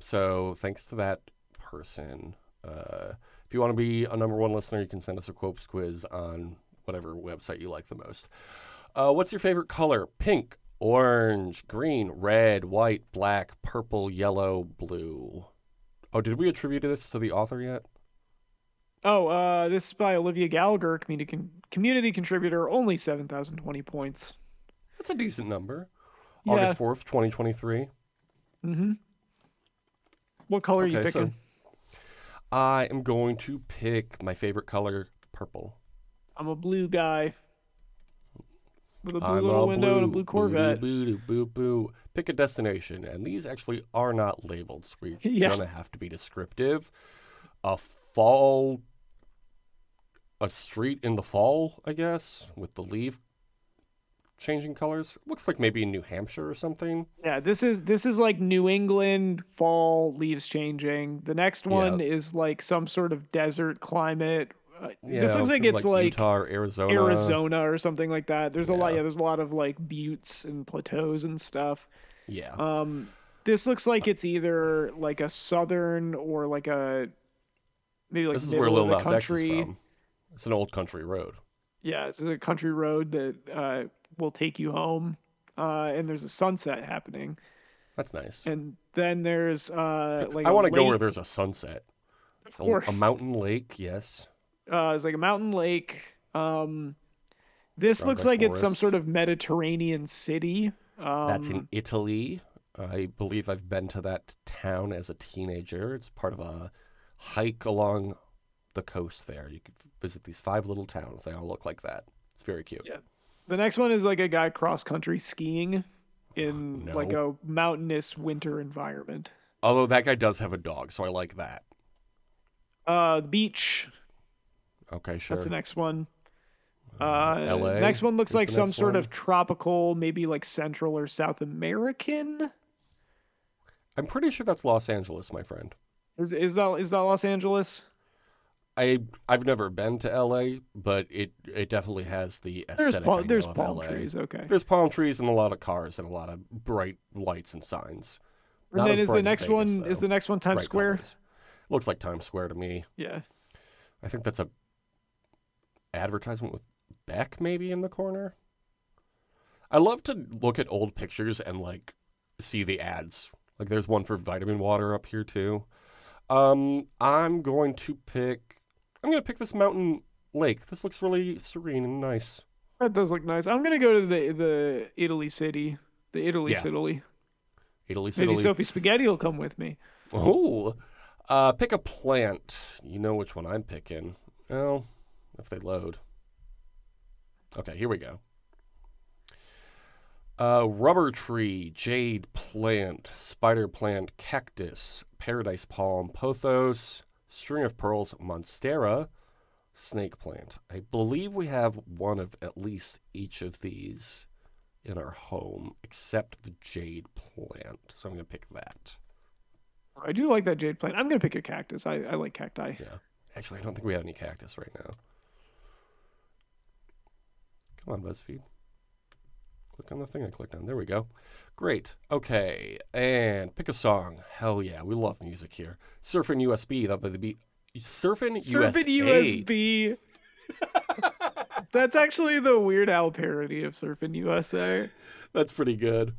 So thanks to that person. If you want to be a #1 listener, you can send us a quotes quiz on whatever website you like the most. What's your favorite color? Pink, orange, green, red, white, black, purple, yellow, blue. Oh, did we attribute this to the author yet? Oh, this is by Olivia Gallagher, community contributor, only 7,020 points. That's a decent number. Yeah. August 4th, 2023. Mm-hmm. What color are you picking? So I am going to pick my favorite color, purple. I'm a blue guy. With a blue I'm little a window and a blue, blue Corvette. Boo, boo, boo, boo. Pick a destination, and these actually are not labeled, so we're gonna have to be descriptive. A street in the fall, I guess, with the leaf changing colors. Looks like maybe in New Hampshire or something. Yeah, this is like New England fall, leaves changing. The next one is like some sort of desert climate. This looks like it's like Utah or Arizona or something like that. There's a lot. Yeah. Yeah, there's a lot of like buttes and plateaus and stuff. Yeah. This looks like it's either like a southern or like a maybe like This is middle where Lil of the Nas X is country. from. It's an old country road. Yeah, it's a country road that will take you home, and there's a sunset happening. That's nice. And then there's like I want to go where lake. there's a sunset. Of course. A mountain lake, yes. It's like a mountain lake. This Surrounded looks by like it's some forests. sort of Mediterranean city. That's in Italy. I believe I've been to that town as a teenager. It's part of a hike along the coast there. You can visit these 5 little towns. They all look like that. It's very cute. Yeah. The next one is like a guy cross country skiing in No. like a mountainous winter environment. Although that guy does have a dog, so I like that. The beach. Okay, sure. That's the next one. LA Next one looks is like the some next sort one. of tropical, maybe like Central or South American. I'm pretty sure that's Los Angeles, my friend. Is that Los Angeles? I've never been to LA, but it definitely has the aesthetic. There's of palm LA. trees. Okay. There's palm trees and a lot of cars and a lot of bright lights and signs. And Not then as is the bright as next Vegas, one though. is the next one Times Bright Square? colors. Looks like Times Square to me. Yeah. I think that's a advertisement with Beck maybe in the corner. I love to look at old pictures and like see the ads. Like there's one for vitamin water up here too. I'm going to pick this mountain lake. This looks really serene and nice. That does look nice. I'm gonna go to the Italy city. The Italy Yeah. Italy. Italy, Maybe Italy. Sophie Spaghetti will come with me. Oh, pick a plant. You know which one I'm picking. Well, if they load. Okay, here we go. Rubber tree, jade plant, spider plant, cactus, paradise palm, pothos, string of pearls, monstera, snake plant. I believe we have one of at least each of these in our home, except the jade plant. So I'm going to pick that. I do like that jade plant. I'm going to pick a cactus. I like cacti. Yeah. Actually, I don't think we have any cactus right now. Come on, BuzzFeed. Click on the thing I clicked on. There we go. Great. Okay. And pick a song. Hell yeah. We love music here. Surfing USB. That would be Surfing USB. That's actually the Weird Al parody of Surfing USA. That's pretty good.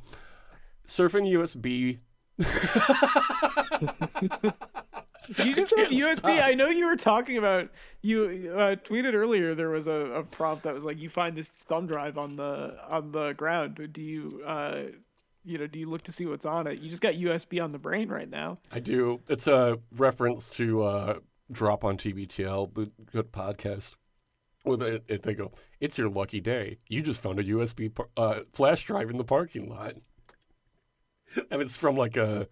Surfing USB. You just have USB. Stop. I know you were talking about. You tweeted earlier there was a prompt that was like, you find this thumb drive on the ground. Do you do you look to see what's on it? You just got USB on the brain right now. I do. It's a reference to Drop on TBTL, the good podcast. With it, they go, "It's your lucky day. You just found a USB flash drive in the parking lot," and it's from like a,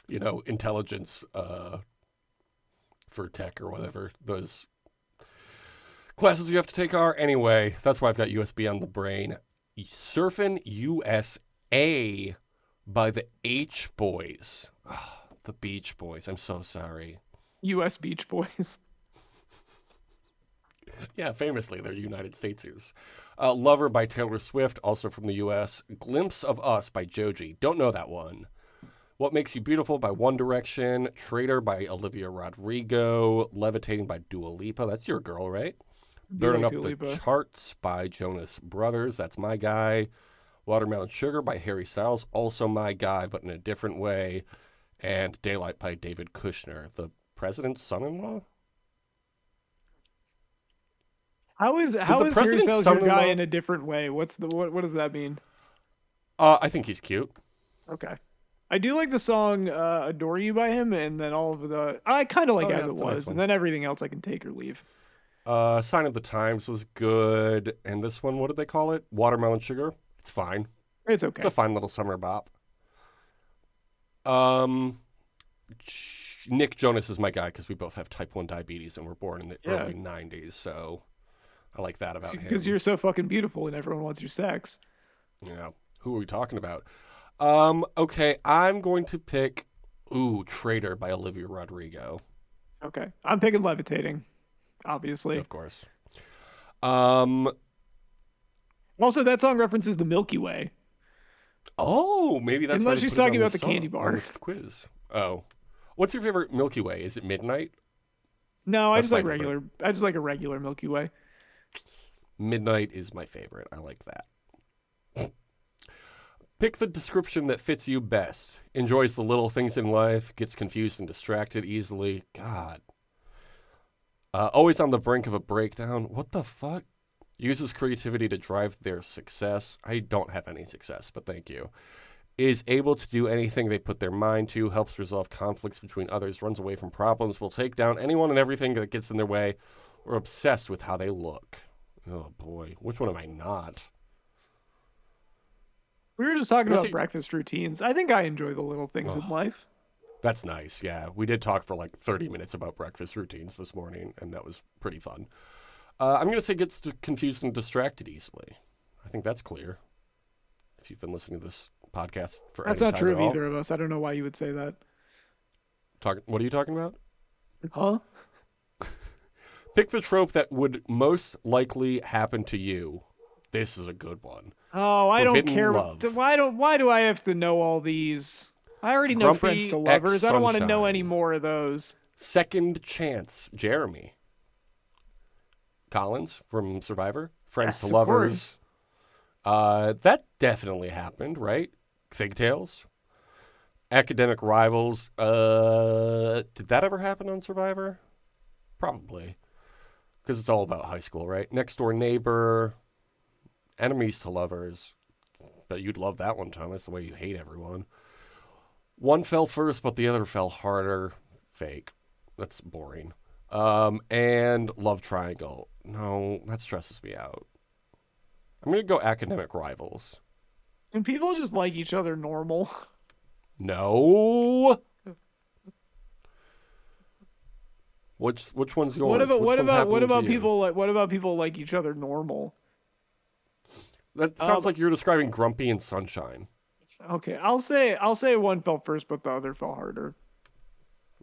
intelligence for tech or whatever those classes you have to take are. Anyway, that's why I've got USB on the brain. Surfing USA by the H Boys. Oh, the Beach Boys. I'm so sorry. US Beach Boys. Yeah, famously, they're United Statesers. Lover by Taylor Swift, also from the U.S. Glimpse of Us by Joji. Don't know that one. What Makes You Beautiful by One Direction. Traitor by Olivia Rodrigo. Levitating by Dua Lipa. That's your girl, right? Burning Up the Charts by Jonas Brothers. That's my guy. Watermelon Sugar by Harry Styles. Also my guy, but in a different way. And Daylight by David Kushner, the president's son-in-law. How is Harry Styles your guy in a different way? What does that mean? I think he's cute. Okay. I do like the song Adore You by him, and then all of the... I kind of like As It Was, and then everything else I can take or leave. Sign of the Times was good, and this one, what did they call it? Watermelon Sugar? It's fine. It's okay. It's a fine little summer bop. Nick Jonas is my guy because we both have type 1 diabetes and we're born in the early 90s, so I like that about him. Because you're so fucking beautiful and everyone wants your sex. Yeah. Who are we talking about? Okay, I'm going to pick Traitor by Olivia Rodrigo. Okay. I'm picking Levitating, obviously. Of course. Also, that song references the Milky Way. Oh, maybe that's unless she's talking about the candy bar. On this quiz. Oh. What's your favorite Milky Way? Is it Midnight? No, I just like regular. I just like a regular Milky Way. Midnight is my favorite. I like that. Pick the description that fits you best. Enjoys the little things in life. Gets confused and distracted easily. God. Always on the brink of a breakdown. What the fuck? Uses creativity to drive their success. I don't have any success, but thank you. Is able to do anything they put their mind to. Helps resolve conflicts between others. Runs away from problems. Will take down anyone and everything that gets in their way. Or obsessed with how they look. Oh boy. Which one am I not? We were just talking about breakfast routines. I think I enjoy the little things in life. That's nice, yeah. We did talk for like 30 minutes about breakfast routines this morning, and that was pretty fun. I'm going to say gets confused and distracted easily. I think that's clear. If you've been listening to this podcast for any time at all. That's not true of either of us. I don't know why you would say that. What are you talking about? Huh? Pick the trope that would most likely happen to you. This is a good one. Oh, I don't care. Why do I have to know all these? I already know Friends to Lovers. I don't want to know any more of those. Second Chance, Jeremy. Collins from Survivor. Friends to Lovers. That definitely happened, right? Figtails. Academic Rivals. Did that ever happen on Survivor? Probably. Because it's all about high school, right? Next Door Neighbor. Enemies to Lovers. But you'd love that one, Thomas, the way you hate everyone. One fell first, but the other fell harder. Fake. That's boring. And love triangle. No, that stresses me out. I'm going to go academic rivals. And people just like each other normal. No. Which one's yours? What about people like each other normal? That sounds like you're describing Grumpy and Sunshine. Okay, I'll say one fell first, but the other fell harder.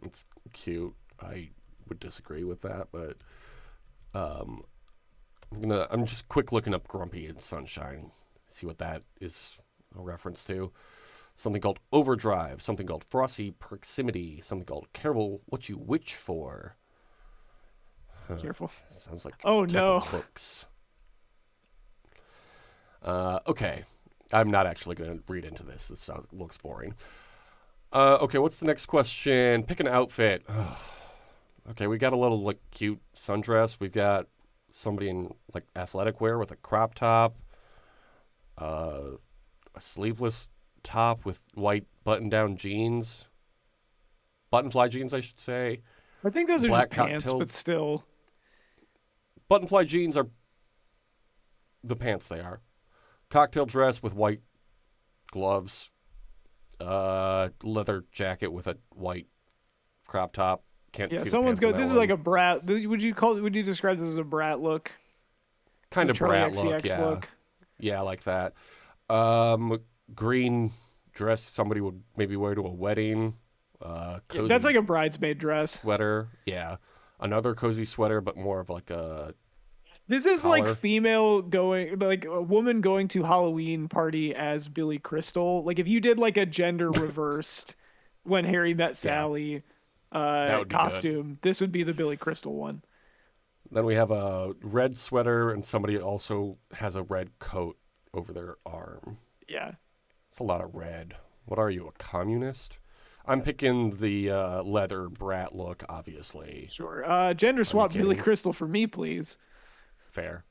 It's cute. I would disagree with that, but I'm just quick looking up Grumpy and Sunshine, see what that is a reference to. Something called Overdrive, something called Frosty Proximity, something called Carroll, What You Witch For. Careful. Sounds like oh no books. Okay, I'm not actually going to read into this. This looks boring. Okay, what's the next question? Pick an outfit. Okay, we got a little like cute sundress. We've got somebody in like athletic wear with a crop top, a sleeveless top with white button-down jeans, button-fly jeans, I should say. I think those are Black just pants, cocktail- but still. Button-fly jeans are the pants. They are cocktail dress with white gloves, leather jacket with a white crop top. Can't Yeah, see the someone's pants on go. This that is one. like a brat. Would you describe this as a brat look? Kind The of Charlie brat XCX look, yeah. look. Yeah, I like that. Green dress somebody would maybe wear to a wedding. Cozy That's like a bridesmaid dress. sweater. Yeah. Another cozy sweater, but more of like a... This is collar. like a woman going to Halloween party as Billy Crystal. Like if you did like a gender reversed When Harry Met Sally would be costume, this would be the Billy Crystal one. Then we have a red sweater, and somebody also has a red coat over their arm. Yeah. It's a lot of red. What are you, a communist? I'm picking the leather brat look, obviously. Sure. Gender swap Billy kidding? Crystal for me, please. Fair.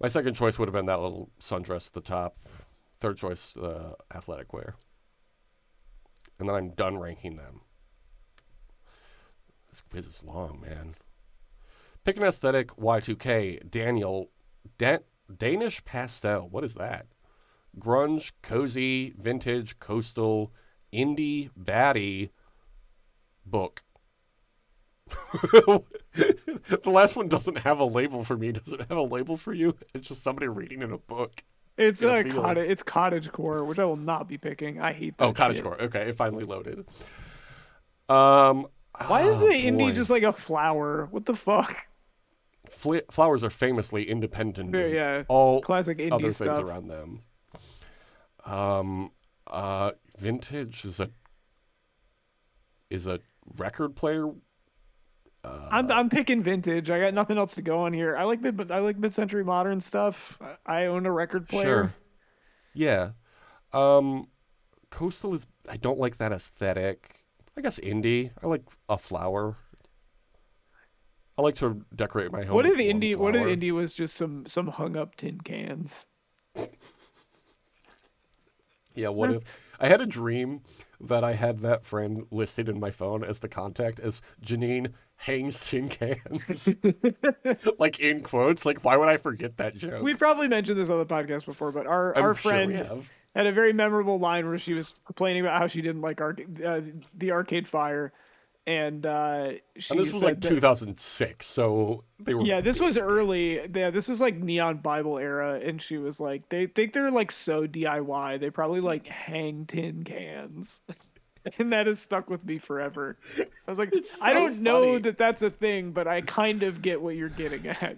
My second choice would have been that little sundress at the top. Third choice, athletic wear. And then I'm done ranking them. This quiz is long, man. Pick an aesthetic, Y2K, Danish pastel. What is that? Grunge, cozy, vintage, coastal, indie, baddie, book. The last one doesn't have a label for me. Does it have a label for you? It's just somebody reading in a book. It's In a field. it's cottagecore, which I will not be picking. I hate that. Oh, shit. cottagecore. Okay, it finally loaded. Why is the indie boy. just like a flower? What the fuck? Flowers are famously independent of Yeah, all classic indie other stuff. things around them. Vintage is a record player. I'm picking vintage. I got nothing else to go on here. I like mid-century modern stuff. I own a record player. Sure. Yeah. Coastal is. I don't like that aesthetic. I guess indie. I like a flower. I like to decorate my home. What if with one indie? flower. What if indie was just some hung up tin cans? Yeah, what if I had a dream that I had that friend listed in my phone as the contact as Janine hangs tin cans. Like in quotes. Like, why would I forget that joke? We've probably mentioned this on the podcast before, but our I'm sure friend we have. had a very memorable line where she was complaining about how she didn't like the Arcade Fire, and she And this was said like that- 2006, so they were. Yeah, this was early. Yeah, this was like Neon Bible era, and she was like, they think they're like so DIY. They probably like hang tin cans, and that has stuck with me forever. I was like, It's I so don't know funny. that that's a thing, but I kind of get what you're getting at.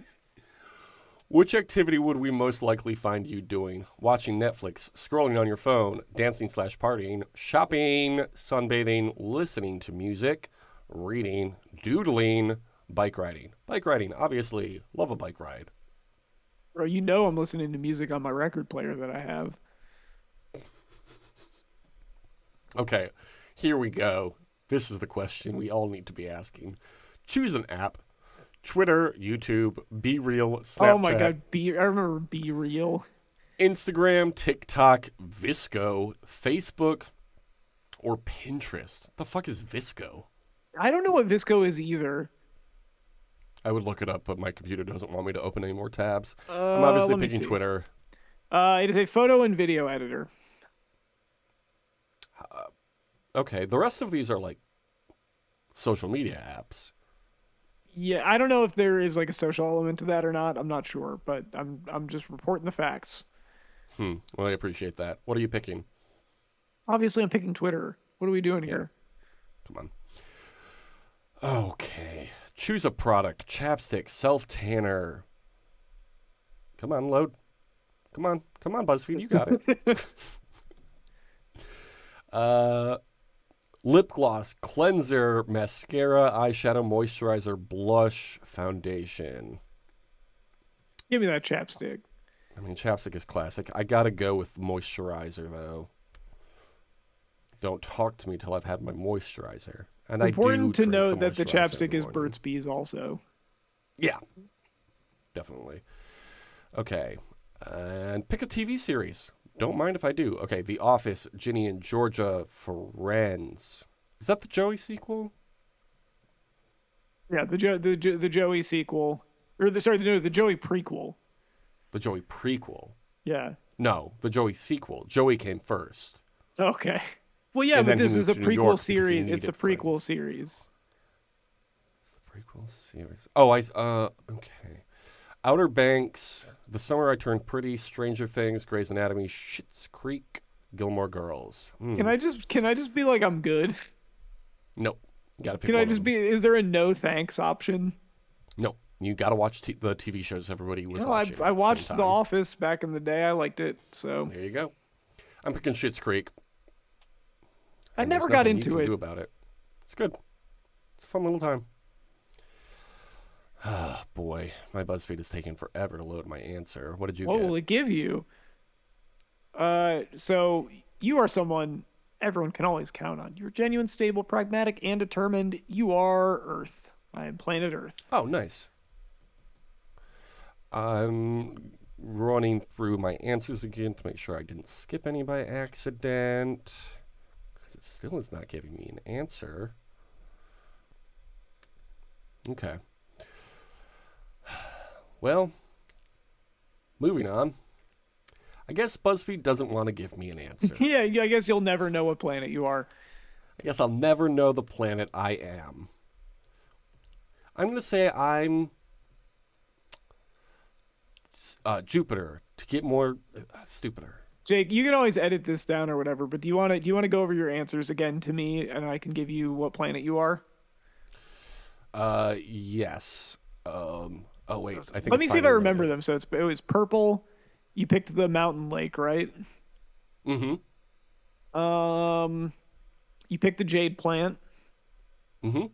Which activity would we most likely find you doing? Watching Netflix, scrolling on your phone, dancing/partying, shopping, sunbathing, listening to music, reading, doodling, bike riding. Bike riding, obviously. Love a bike ride. Bro, you know I'm listening to music on my record player that I have. Okay, here we go. This is the question we all need to be asking. Choose an app. Twitter, YouTube, Be Real, Snapchat, Oh my god, I remember Be Real. Instagram, TikTok, Visco, Facebook, Or Pinterest. What the fuck is Visco? I don't know what Visco is either. I would look it up, but my computer doesn't want me to open any more tabs. I'm obviously picking Twitter. It is a photo and video editor. Okay, the rest of these are like social media apps. Yeah, I don't know if there is like a social element to that or not. I'm not sure, but I'm just reporting the facts. Well, I appreciate that. What are you picking? Obviously, I'm picking Twitter. What are we doing here? Come on. Okay. Choose a product. Chapstick. Self-tanner. Come on, load. Come on, BuzzFeed. You got it. Lip gloss, cleanser, mascara, eyeshadow, moisturizer, blush, foundation. Give me that chapstick. I mean, chapstick is classic. I gotta go with moisturizer, though. Don't talk to me till I've had my moisturizer. And Important to drink note that the moisturizer chapstick every is morning. Burt's Bees also. Yeah, definitely. Okay, and pick a TV series. Don't mind if I do. Okay, The Office, Ginny and Georgia, Friends. Is that the Joey sequel? Yeah, the Joey sequel, or the Joey prequel. The Joey prequel. Yeah. No, the Joey sequel. Joey came first. Okay. Well, yeah, And but then he this is a moved to New York prequel because he series. It's a needed prequel friends. series. It's the prequel series. Oh, okay. Outer Banks, The Summer I Turned Pretty, Stranger Things, Grey's Anatomy, Schitt's Creek, Gilmore Girls. Can I just be like I'm good? Nope. You gotta pick Can one I of just them. be? Is there a no thanks option? Nope. You gotta watch the TV shows everybody was No, watching. I at the watched same The time. Office back in the day. I liked it. So There you go. I'm picking Schitt's Creek. I and never there's got nothing into you can it. do about it. It's good. It's a fun little time. Ah, boy, my BuzzFeed is taking forever to load my answer. What did you What get? will it give you? So you are someone everyone can always count on. You're genuine, stable, pragmatic, and determined. You are Earth. I am planet Earth. Oh, nice. I'm running through my answers again to make sure I didn't skip any by accident. Because it still is not giving me an answer. Okay. Well, moving on. I guess BuzzFeed doesn't want to give me an answer. Yeah, I guess you'll never know what planet you are. I guess I'll never know the planet I am. I'm going to say I'm Jupiter to get more stupider. Jake, you can always edit this down or whatever, but do you want to go over your answers again to me, and I can give you what planet you are? Yes. Oh wait, I think. Let me it's see if I finally remember loaded. them. So it was purple. You picked the mountain lake, right? Mm-hmm. You picked the jade plant. Mm-hmm.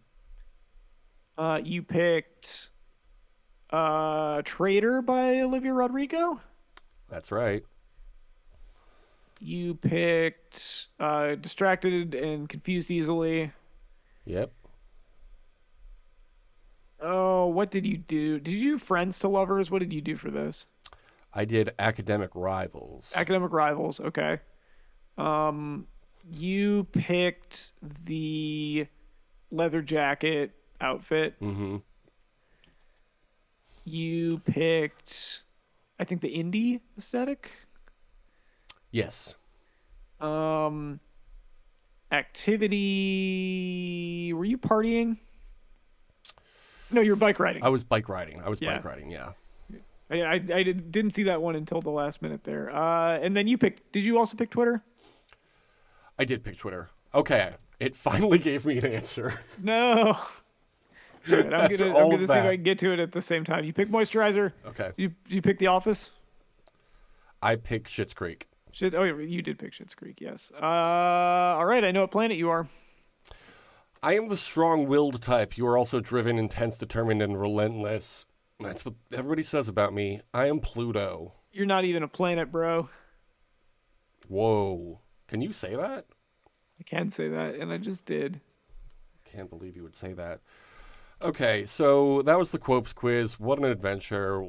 You picked Traitor by Olivia Rodrigo. That's right. You picked Distracted and Confused Easily. Yep. Oh, what did you do? Did you do Friends to Lovers? What did you do for this? I did Academic Rivals. Academic Rivals, okay. You picked the leather jacket outfit. Mm-hmm. You picked, I think, the indie aesthetic. Yes. Activity. Were you partying? No, you were bike riding. I was bike riding. Yeah. Yeah. I didn't see that one until the last minute there. And then you picked. Did you also pick Twitter? I did pick Twitter. Okay. It finally gave me an answer. No. Right, I'm After gonna all see of if I that. can get to it at the same time. You picked moisturizer. Okay. You picked The Office. I picked Schitt's Creek. Shit. Oh, you did pick Schitt's Creek. Yes. All right. I know what planet you are. I am the strong-willed type. You are also driven, intense, determined, and relentless. That's what everybody says about me. I am Pluto. You're not even a planet, bro. Whoa. Can you say that? I can say that, and I just did. Can't believe you would say that. Okay, so that was the Quopes quiz. What an adventure.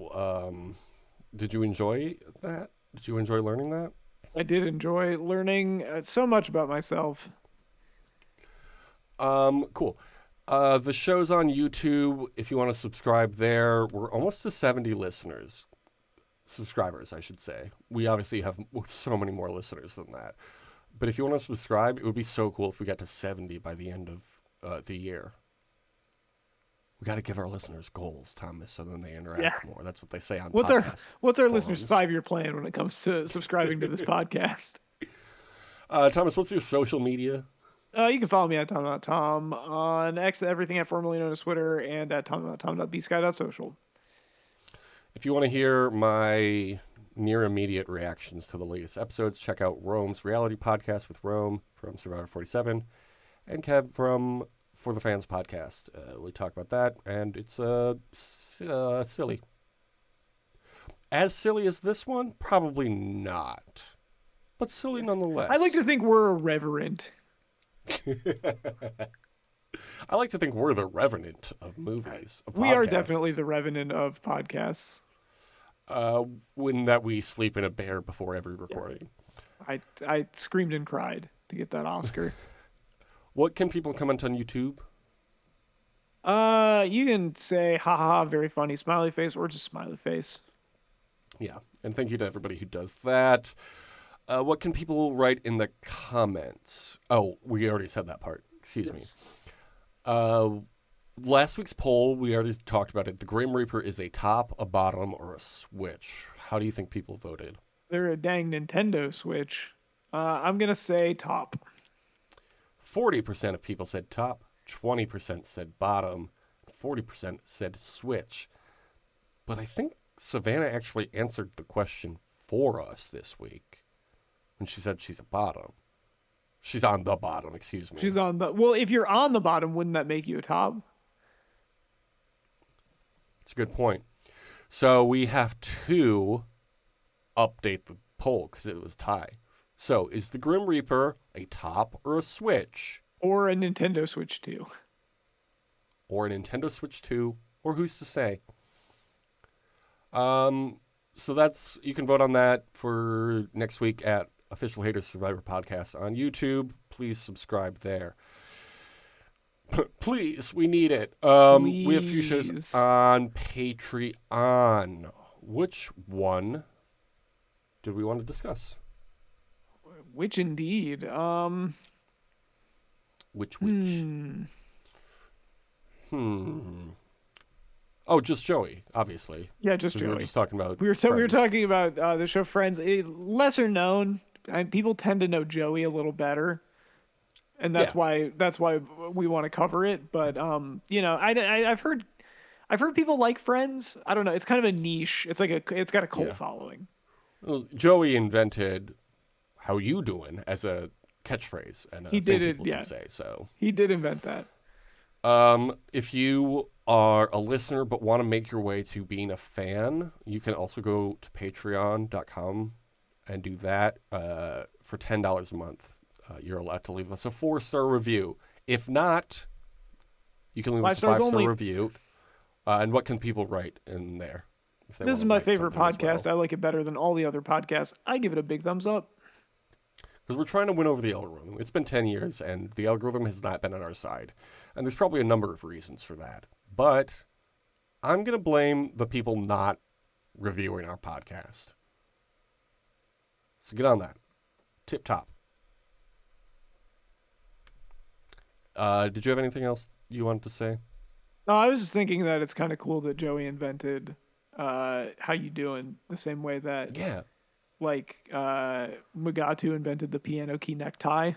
Did you enjoy that? Did you enjoy learning that? I did enjoy learning so much about myself. Cool. The show's on YouTube. If you want to subscribe there, we're almost to 70 subscribers, I should say. We obviously have so many more listeners than that. But if you want to subscribe, it would be so cool if we got to 70 by the end of the year. We got to give our listeners goals, Thomas, so then they interact more. That's what they say on podcasts. What's our listeners' 5-year plan when it comes to subscribing to this podcast? Thomas, what's your social media? You can follow me at Tom on X, everything at formerly known as Twitter, and at tom.bsky.social. If you want to hear my near immediate reactions to the latest episodes, check out Rome's reality podcast with Rome from Survivor 47 and Kev from For the Fans podcast. We talk about that, and it's silly. As silly as this one? Probably not. But silly nonetheless. I like to think we're irreverent. I like to think we're the revenant of movies. Of we are definitely the revenant of podcasts. When that we sleep in a bear before every recording. Yeah. I screamed and cried to get that Oscar. What can people comment on YouTube? You can say ha ha, very funny smiley face, or just smiley face. Yeah, and thank you to everybody who does that. What can people write in the comments? Oh, we already said that part. Excuse me. Last week's poll, we already talked about it. The Grim Reaper is a top, a bottom, or a switch. How do you think people voted? They're a dang Nintendo Switch. I'm going to say top. 40% of people said top, 20% said bottom, 40% said switch. But I think Savannah actually answered the question for us this week when she said she's a bottom. She's on the bottom, excuse me. She's on the... Well, if you're on the bottom, wouldn't that make you a top? It's a good point. So we have to update the poll because it was tie. So is the Grim Reaper a top or a switch? Or a Nintendo Switch 2. Or a Nintendo Switch 2, or who's to say? So that's, you can vote on that for next week at Official Haters Survivor Podcast on YouTube. Please subscribe there. Please, we need it. We have a few shows on Patreon. Which one did we want to discuss? Which indeed? Which? Oh, just Joey, obviously. Yeah, just Joey. We were just talking about. We were talking about the show Friends. Lesser known, and people tend to know Joey a little better, and that's why we want to cover it. But I've heard people like Friends. I don't know. It's kind of a niche. It's got a cult following. Well, Joey invented "How you doing" as a catchphrase, and he did it. Can say so. He did invent that. If you are a listener but want to make your way to being a fan, you can also go to patreon.com and do that. For $10 a month, you're allowed to leave us a 4-star review. If not, you can leave us a 5-star review. And what can people write in there? This is my favorite podcast. I like it better than all the other podcasts. I give it a big thumbs up. Because we're trying to win over the algorithm. It's been 10 years, and the algorithm has not been on our side. And there's probably a number of reasons for that. But I'm going to blame the people not reviewing our podcast. So get on that. Tip top. Did you have anything else you wanted to say? No, I was just thinking that it's kind of cool that Joey invented How You Doing the same way that... Yeah. Like Mugatu invented the piano key necktie.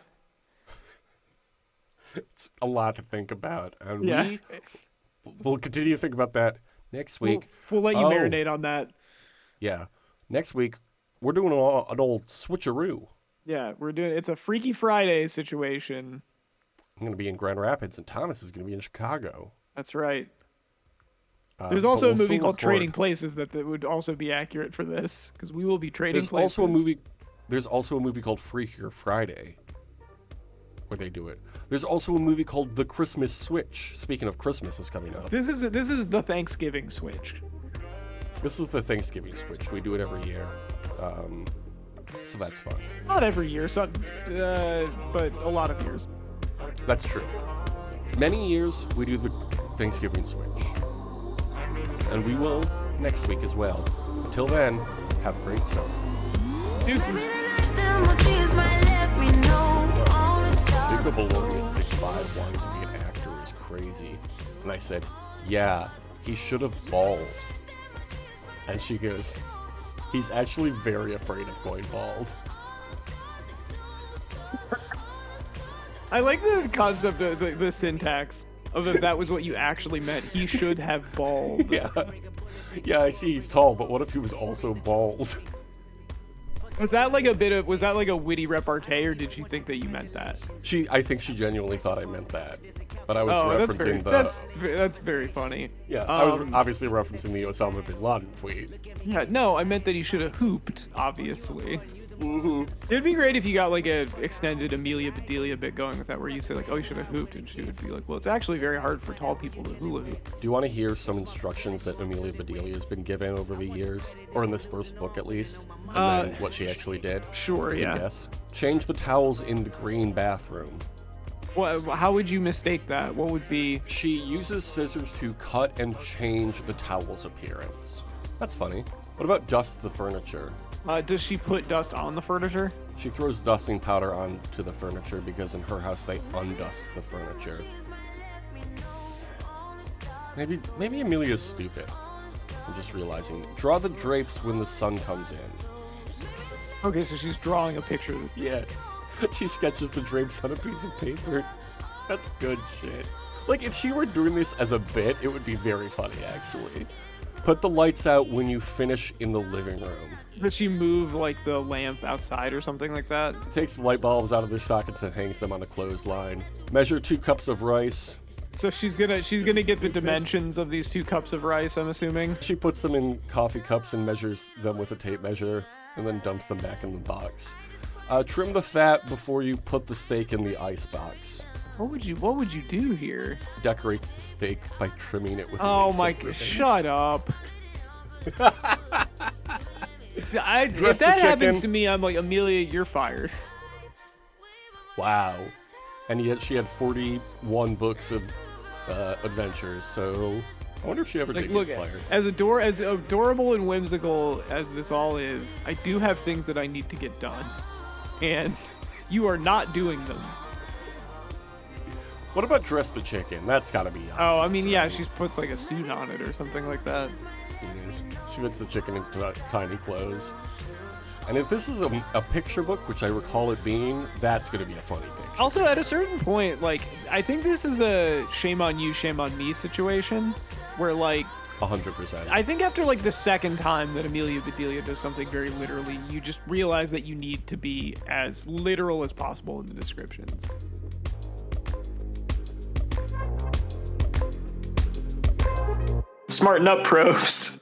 It's a lot to think about. And we'll continue to think about that next week. We'll let you marinate on that. Yeah. Next week, we're doing an old switcheroo. Yeah, it's a Freaky Friday situation. I'm going to be in Grand Rapids, and Thomas is going to be in Chicago. That's right. There's also a movie called Trading Places that would also be accurate for this, because we will be trading places. There's also a movie called Freakier Friday, where they do it. There's also a movie called The Christmas Switch. Speaking of Christmas is coming up. This is the Thanksgiving Switch. This is the Thanksgiving Switch. We do it every year. So that's fun. Not every year, but a lot of years. That's true. many years, we do the Thanksgiving switch. And we will next week as well. Until then, have a great summer. Deuces. Jacob Elordi at 6'5" wanting to be an actor is crazy. And I said, yeah, he should have bald. And she goes, he's actually very afraid of going bald. I like the concept of the syntax of if that was what you actually meant. He should have bald. Yeah. Yeah, I see he's tall, but what if he was also bald? Was that like a witty repartee, or did she think that you meant that? I think she genuinely thought I meant that. But I was that's referencing that's very funny. Yeah, I was obviously referencing the Osama bin Laden tweet. Yeah, no, I meant that he should have hooped, obviously. Mm-hmm. It'd be great if you got like a extended Amelia Bedelia bit going with that, where you say like, oh, you should have hooped, and she would be like, well, it's actually very hard for tall people to hula hoop. Do you want to hear some instructions that Amelia Bedelia has been given over the years? Or in this first book, at least? And then what she actually did? Sure, yeah. Guess. Change the towels in the green bathroom. Well, how would you mistake that? What would be... She uses scissors to cut and change the towel's appearance. That's funny. What about dust the furniture? Does she put dust on the furniture? She throws dusting powder onto the furniture because in her house they undust the furniture. Maybe Amelia's stupid. I'm just realizing. Draw the drapes when the sun comes in. Okay, so she's drawing a picture. Yeah. She sketches the drapes on a piece of paper. That's good shit. Like, if she were doing this as a bit, it would be very funny, actually. Put the lights out when you finish in the living room. Does she move, like, the lamp outside or something like that? Takes the light bulbs out of their sockets and hangs them on a clothesline. Measure 2 cups of rice. So she's gonna get the dimensions of these 2 cups of rice, I'm assuming? She puts them in coffee cups and measures them with a tape measure, and then dumps them back in the box. Trim the fat before you put the steak in the ice box. What would you do here? Decorates the steak by trimming it with oh my, shut up. If that happens to me, I'm like, Amelia, you're fired. Wow. And yet she had 41 books of adventures, so I wonder if she ever did get fired. As adorable and whimsical as this all is, I do have things that I need to get done. And you are not doing them. What about Dress the Chicken? That's gotta be obvious, I mean, yeah, right? she puts like a suit on it or something like that. She fits the chicken into tiny clothes. And if this is a picture book, which I recall it being, that's gonna be a funny picture. Also, at a certain point, like, I think this is a shame on you, shame on me situation, where like 100%. I think after like the second time that Amelia Bedelia does something very literally, you just realize that you need to be as literal as possible in the descriptions. Smarten up, probes.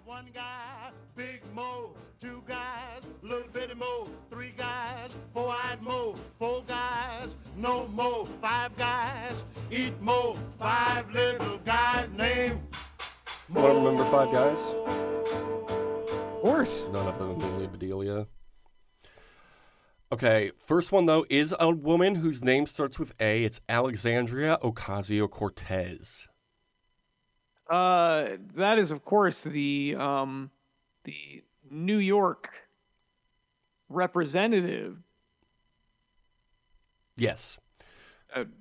One guy, big Mo, 2 guys, little bitty Mo, 3 guys, 4-eyed Mo, 4 guys, no Mo, 5 guys, eat Mo, 5 little guys named Mo. Want to remember 5 guys? Of course. None of them Amelia Bedelia. Okay, first one though is a woman whose name starts with A. It's Alexandria Ocasio-Cortez. That is of course the New York representative. Yes.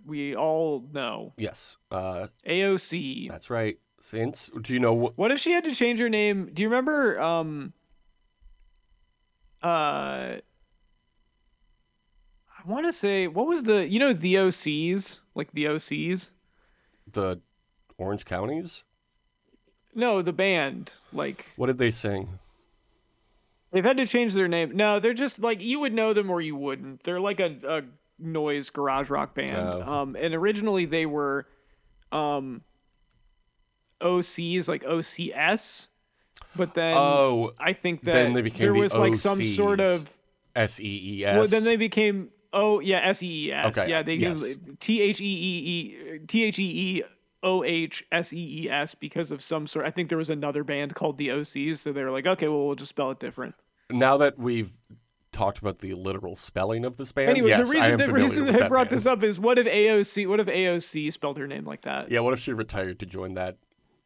We all know. Yes. AOC. That's right. Do you know what? What if she had to change her name? Do you remember? I want to say, what was the OCs, like the OCs? The Orange Counties? No, the band. Like, what did they sing? They've had to change their name. No, they're just like, you would know them or you wouldn't. They're like a noise garage rock band. Oh. And originally they were OCs, like OCS. But then I think that then they became there was like OCs. some sort of SEES. Well, then they became SEES. Okay. Yeah, they yes. THEE OHSEES because of some sort. I think there was another band called the OCs, so they were like, okay, well, we'll just spell it different. Now that we've talked about the literal spelling of this band, Anyway, yes, the reason with I that brought band. this up is what if AOC spelled her name like that? Yeah, what if she retired to join that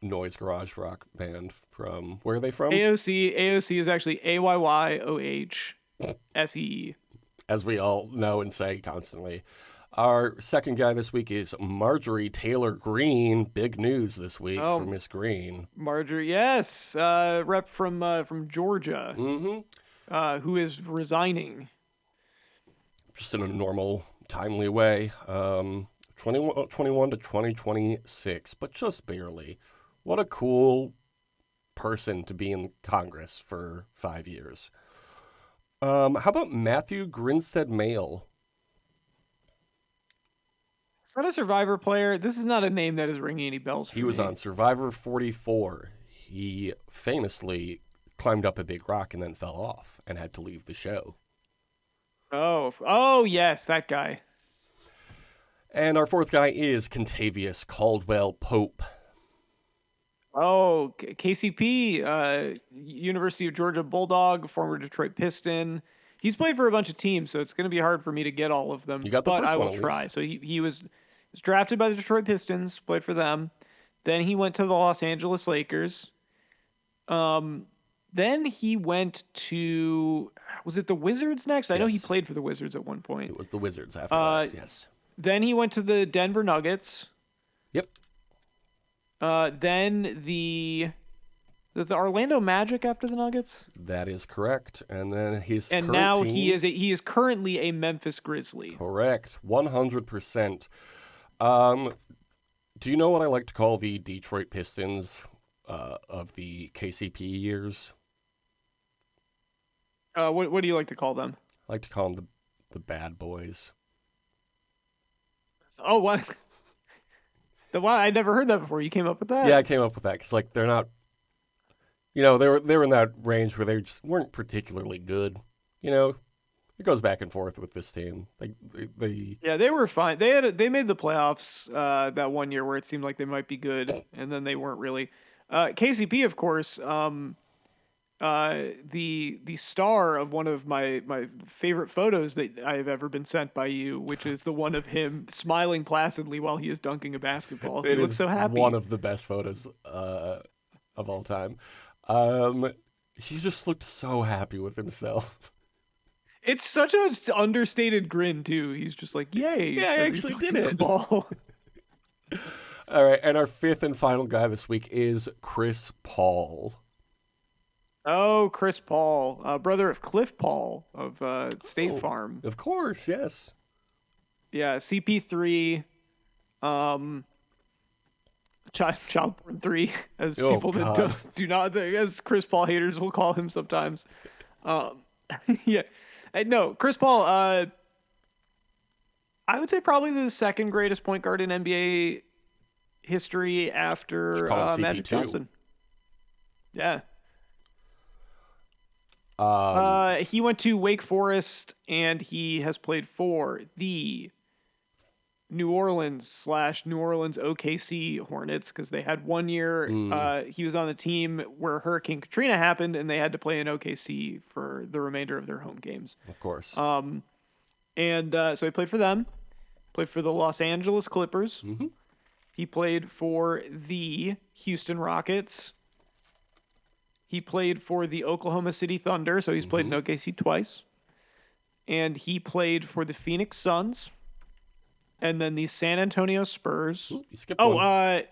noise garage rock band from, where are they from? AOC is actually AYYOHSEE. As we all know and say constantly. Our second guy this week is Marjorie Taylor Greene. Big news this week for Miss Greene. Marjorie, yes, rep from Georgia, who is resigning. Just in a normal, timely way. 2021 to 2026, but just barely. What a cool person to be in Congress for 5 years. How about Matthew Grinstead Mail? Is that a Survivor player? This is not a name that is ringing any bells for me. He was on Survivor 44. He famously climbed up a big rock and then fell off and had to leave the show. Oh, yes, that guy. And our fourth guy is Contavious Caldwell Pope. Oh, KCP, University of Georgia Bulldog, former Detroit Piston. He's played for a bunch of teams, so it's going to be hard for me to get all of them. You got the but first I one, will at try. least. So he was drafted by the Detroit Pistons, played for them. Then he went to the Los Angeles Lakers. Then he went to, was it the Wizards next? I know he Yes. played for the Wizards at one point. It was the Wizards after that, yes. Then he went to the Denver Nuggets. Yep. Then the Orlando Magic after the Nuggets. That is correct. And then his And current now team, he is currently a Memphis Grizzly. correct, 100%. Do you know what I like to call the Detroit Pistons of the KCP years? What do you like to call them? I like to call them the bad boys. Oh, what? Wow, I never heard that before. You came up with that? Yeah, I came up with that because, like, they're not, they were in that range where they just weren't particularly good. It goes back and forth with this team. Yeah, they were fine. They made the playoffs that one year where it seemed like they might be good, and then they weren't really. KCP, of course, the star of one of my favorite photos that I have ever been sent by you, which is the one of him smiling placidly while he is dunking a basketball. He looks so happy. One of the best photos of all time. He just looked so happy with himself. It's such an understated grin too. He's just like, "Yay!" Yeah, I as he's actually did dunking the it. ball. All right, and our fifth and final guy this week is Chris Paul. Oh, Chris Paul, brother of Cliff Paul of State Farm. Of course, yes. Yeah, CP3, Child Porn 3, as Oh, people that God. do not, as Chris Paul haters will call him sometimes. Yeah, no, Chris Paul. I would say probably the second greatest point guard in NBA history after Should call him Magic CP2. Johnson. Yeah. Um, He went to Wake Forest, and he has played for the New Orleans OKC Hornets, because they had 1 year. He was on the team where Hurricane Katrina happened, and they had to play in OKC for the remainder of their home games. of course. So he played for them. Played for the Los Angeles Clippers. Mm-hmm. He played for the Houston Rockets. He played for the Oklahoma City Thunder, so he's played in OKC twice. And he played for the Phoenix Suns, and then the San Antonio Spurs. Ooh, you skipped one.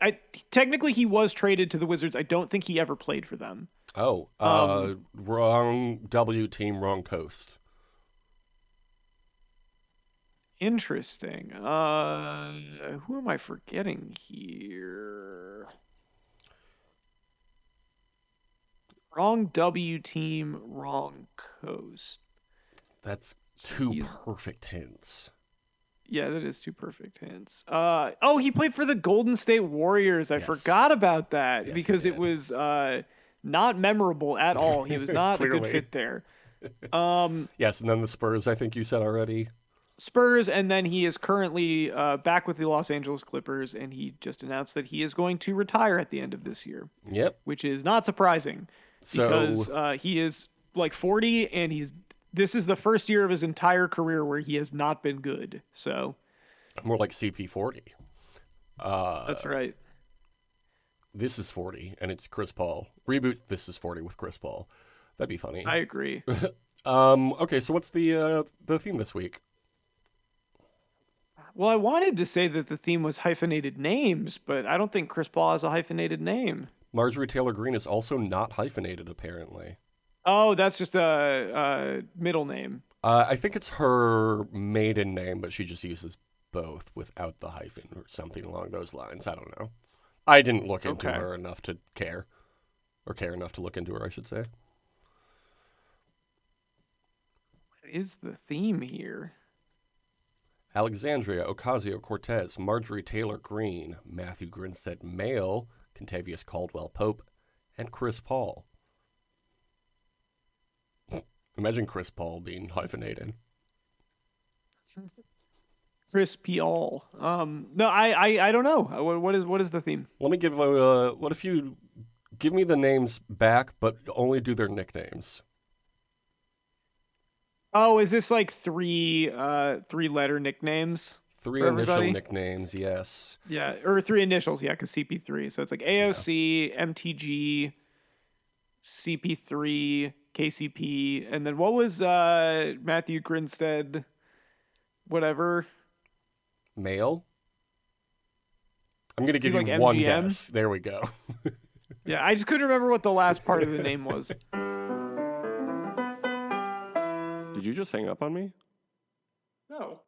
Technically he was traded to the Wizards. I don't think he ever played for them. Wrong W team, wrong coast. Interesting. Who am I forgetting here? Wrong W team, wrong coast. That's So two he's- perfect hints. Yeah, that is two perfect hints. He played for the Golden State Warriors. I Yes. forgot about that Yes, because he it did. was not memorable at all. He was not a good Clearly. fit there. Yes, and then the Spurs, I think you said already. Spurs, and then he is currently back with the Los Angeles Clippers, and he just announced that he is going to retire at the end of this year. Yep. Which is not surprising because he is like 40, and this is the first year of his entire career where he has not been good. So more like CP40. That's right. This is 40, and it's Chris Paul. Reboot This is 40 with Chris Paul. That'd be funny. I agree. Okay, so what's the theme this week? Well, I wanted to say that the theme was hyphenated names, but I don't think Chris Paul has a hyphenated name. Marjorie Taylor Greene is also not hyphenated, apparently. Oh, that's just a middle name. I think it's her maiden name, but she just uses both without the hyphen or something along those lines. I don't know. I didn't look into her enough to care. Or care enough to look into her, I should say. What is the theme here? Alexandria Ocasio-Cortez, Marjorie Taylor Greene, Matthew Grinstead Male, Contavious Caldwell Pope, and Chris Paul. Imagine Chris Paul being hyphenated. Chris Paul. No, I don't know. What is the theme? Let me give what if you give me the names back, but only do their nicknames? Oh, is this like three letter nicknames? Three initial nicknames, yes. Yeah, or three initials, yeah, because CP3. So it's like AOC, MTG, CP3, KCP, and then what was Matthew Grinstead, whatever? Male? I'm going to give you like one MGM? guess. There we go. Yeah, I just couldn't remember what the last part of the name was. Did you just hang up on me? No.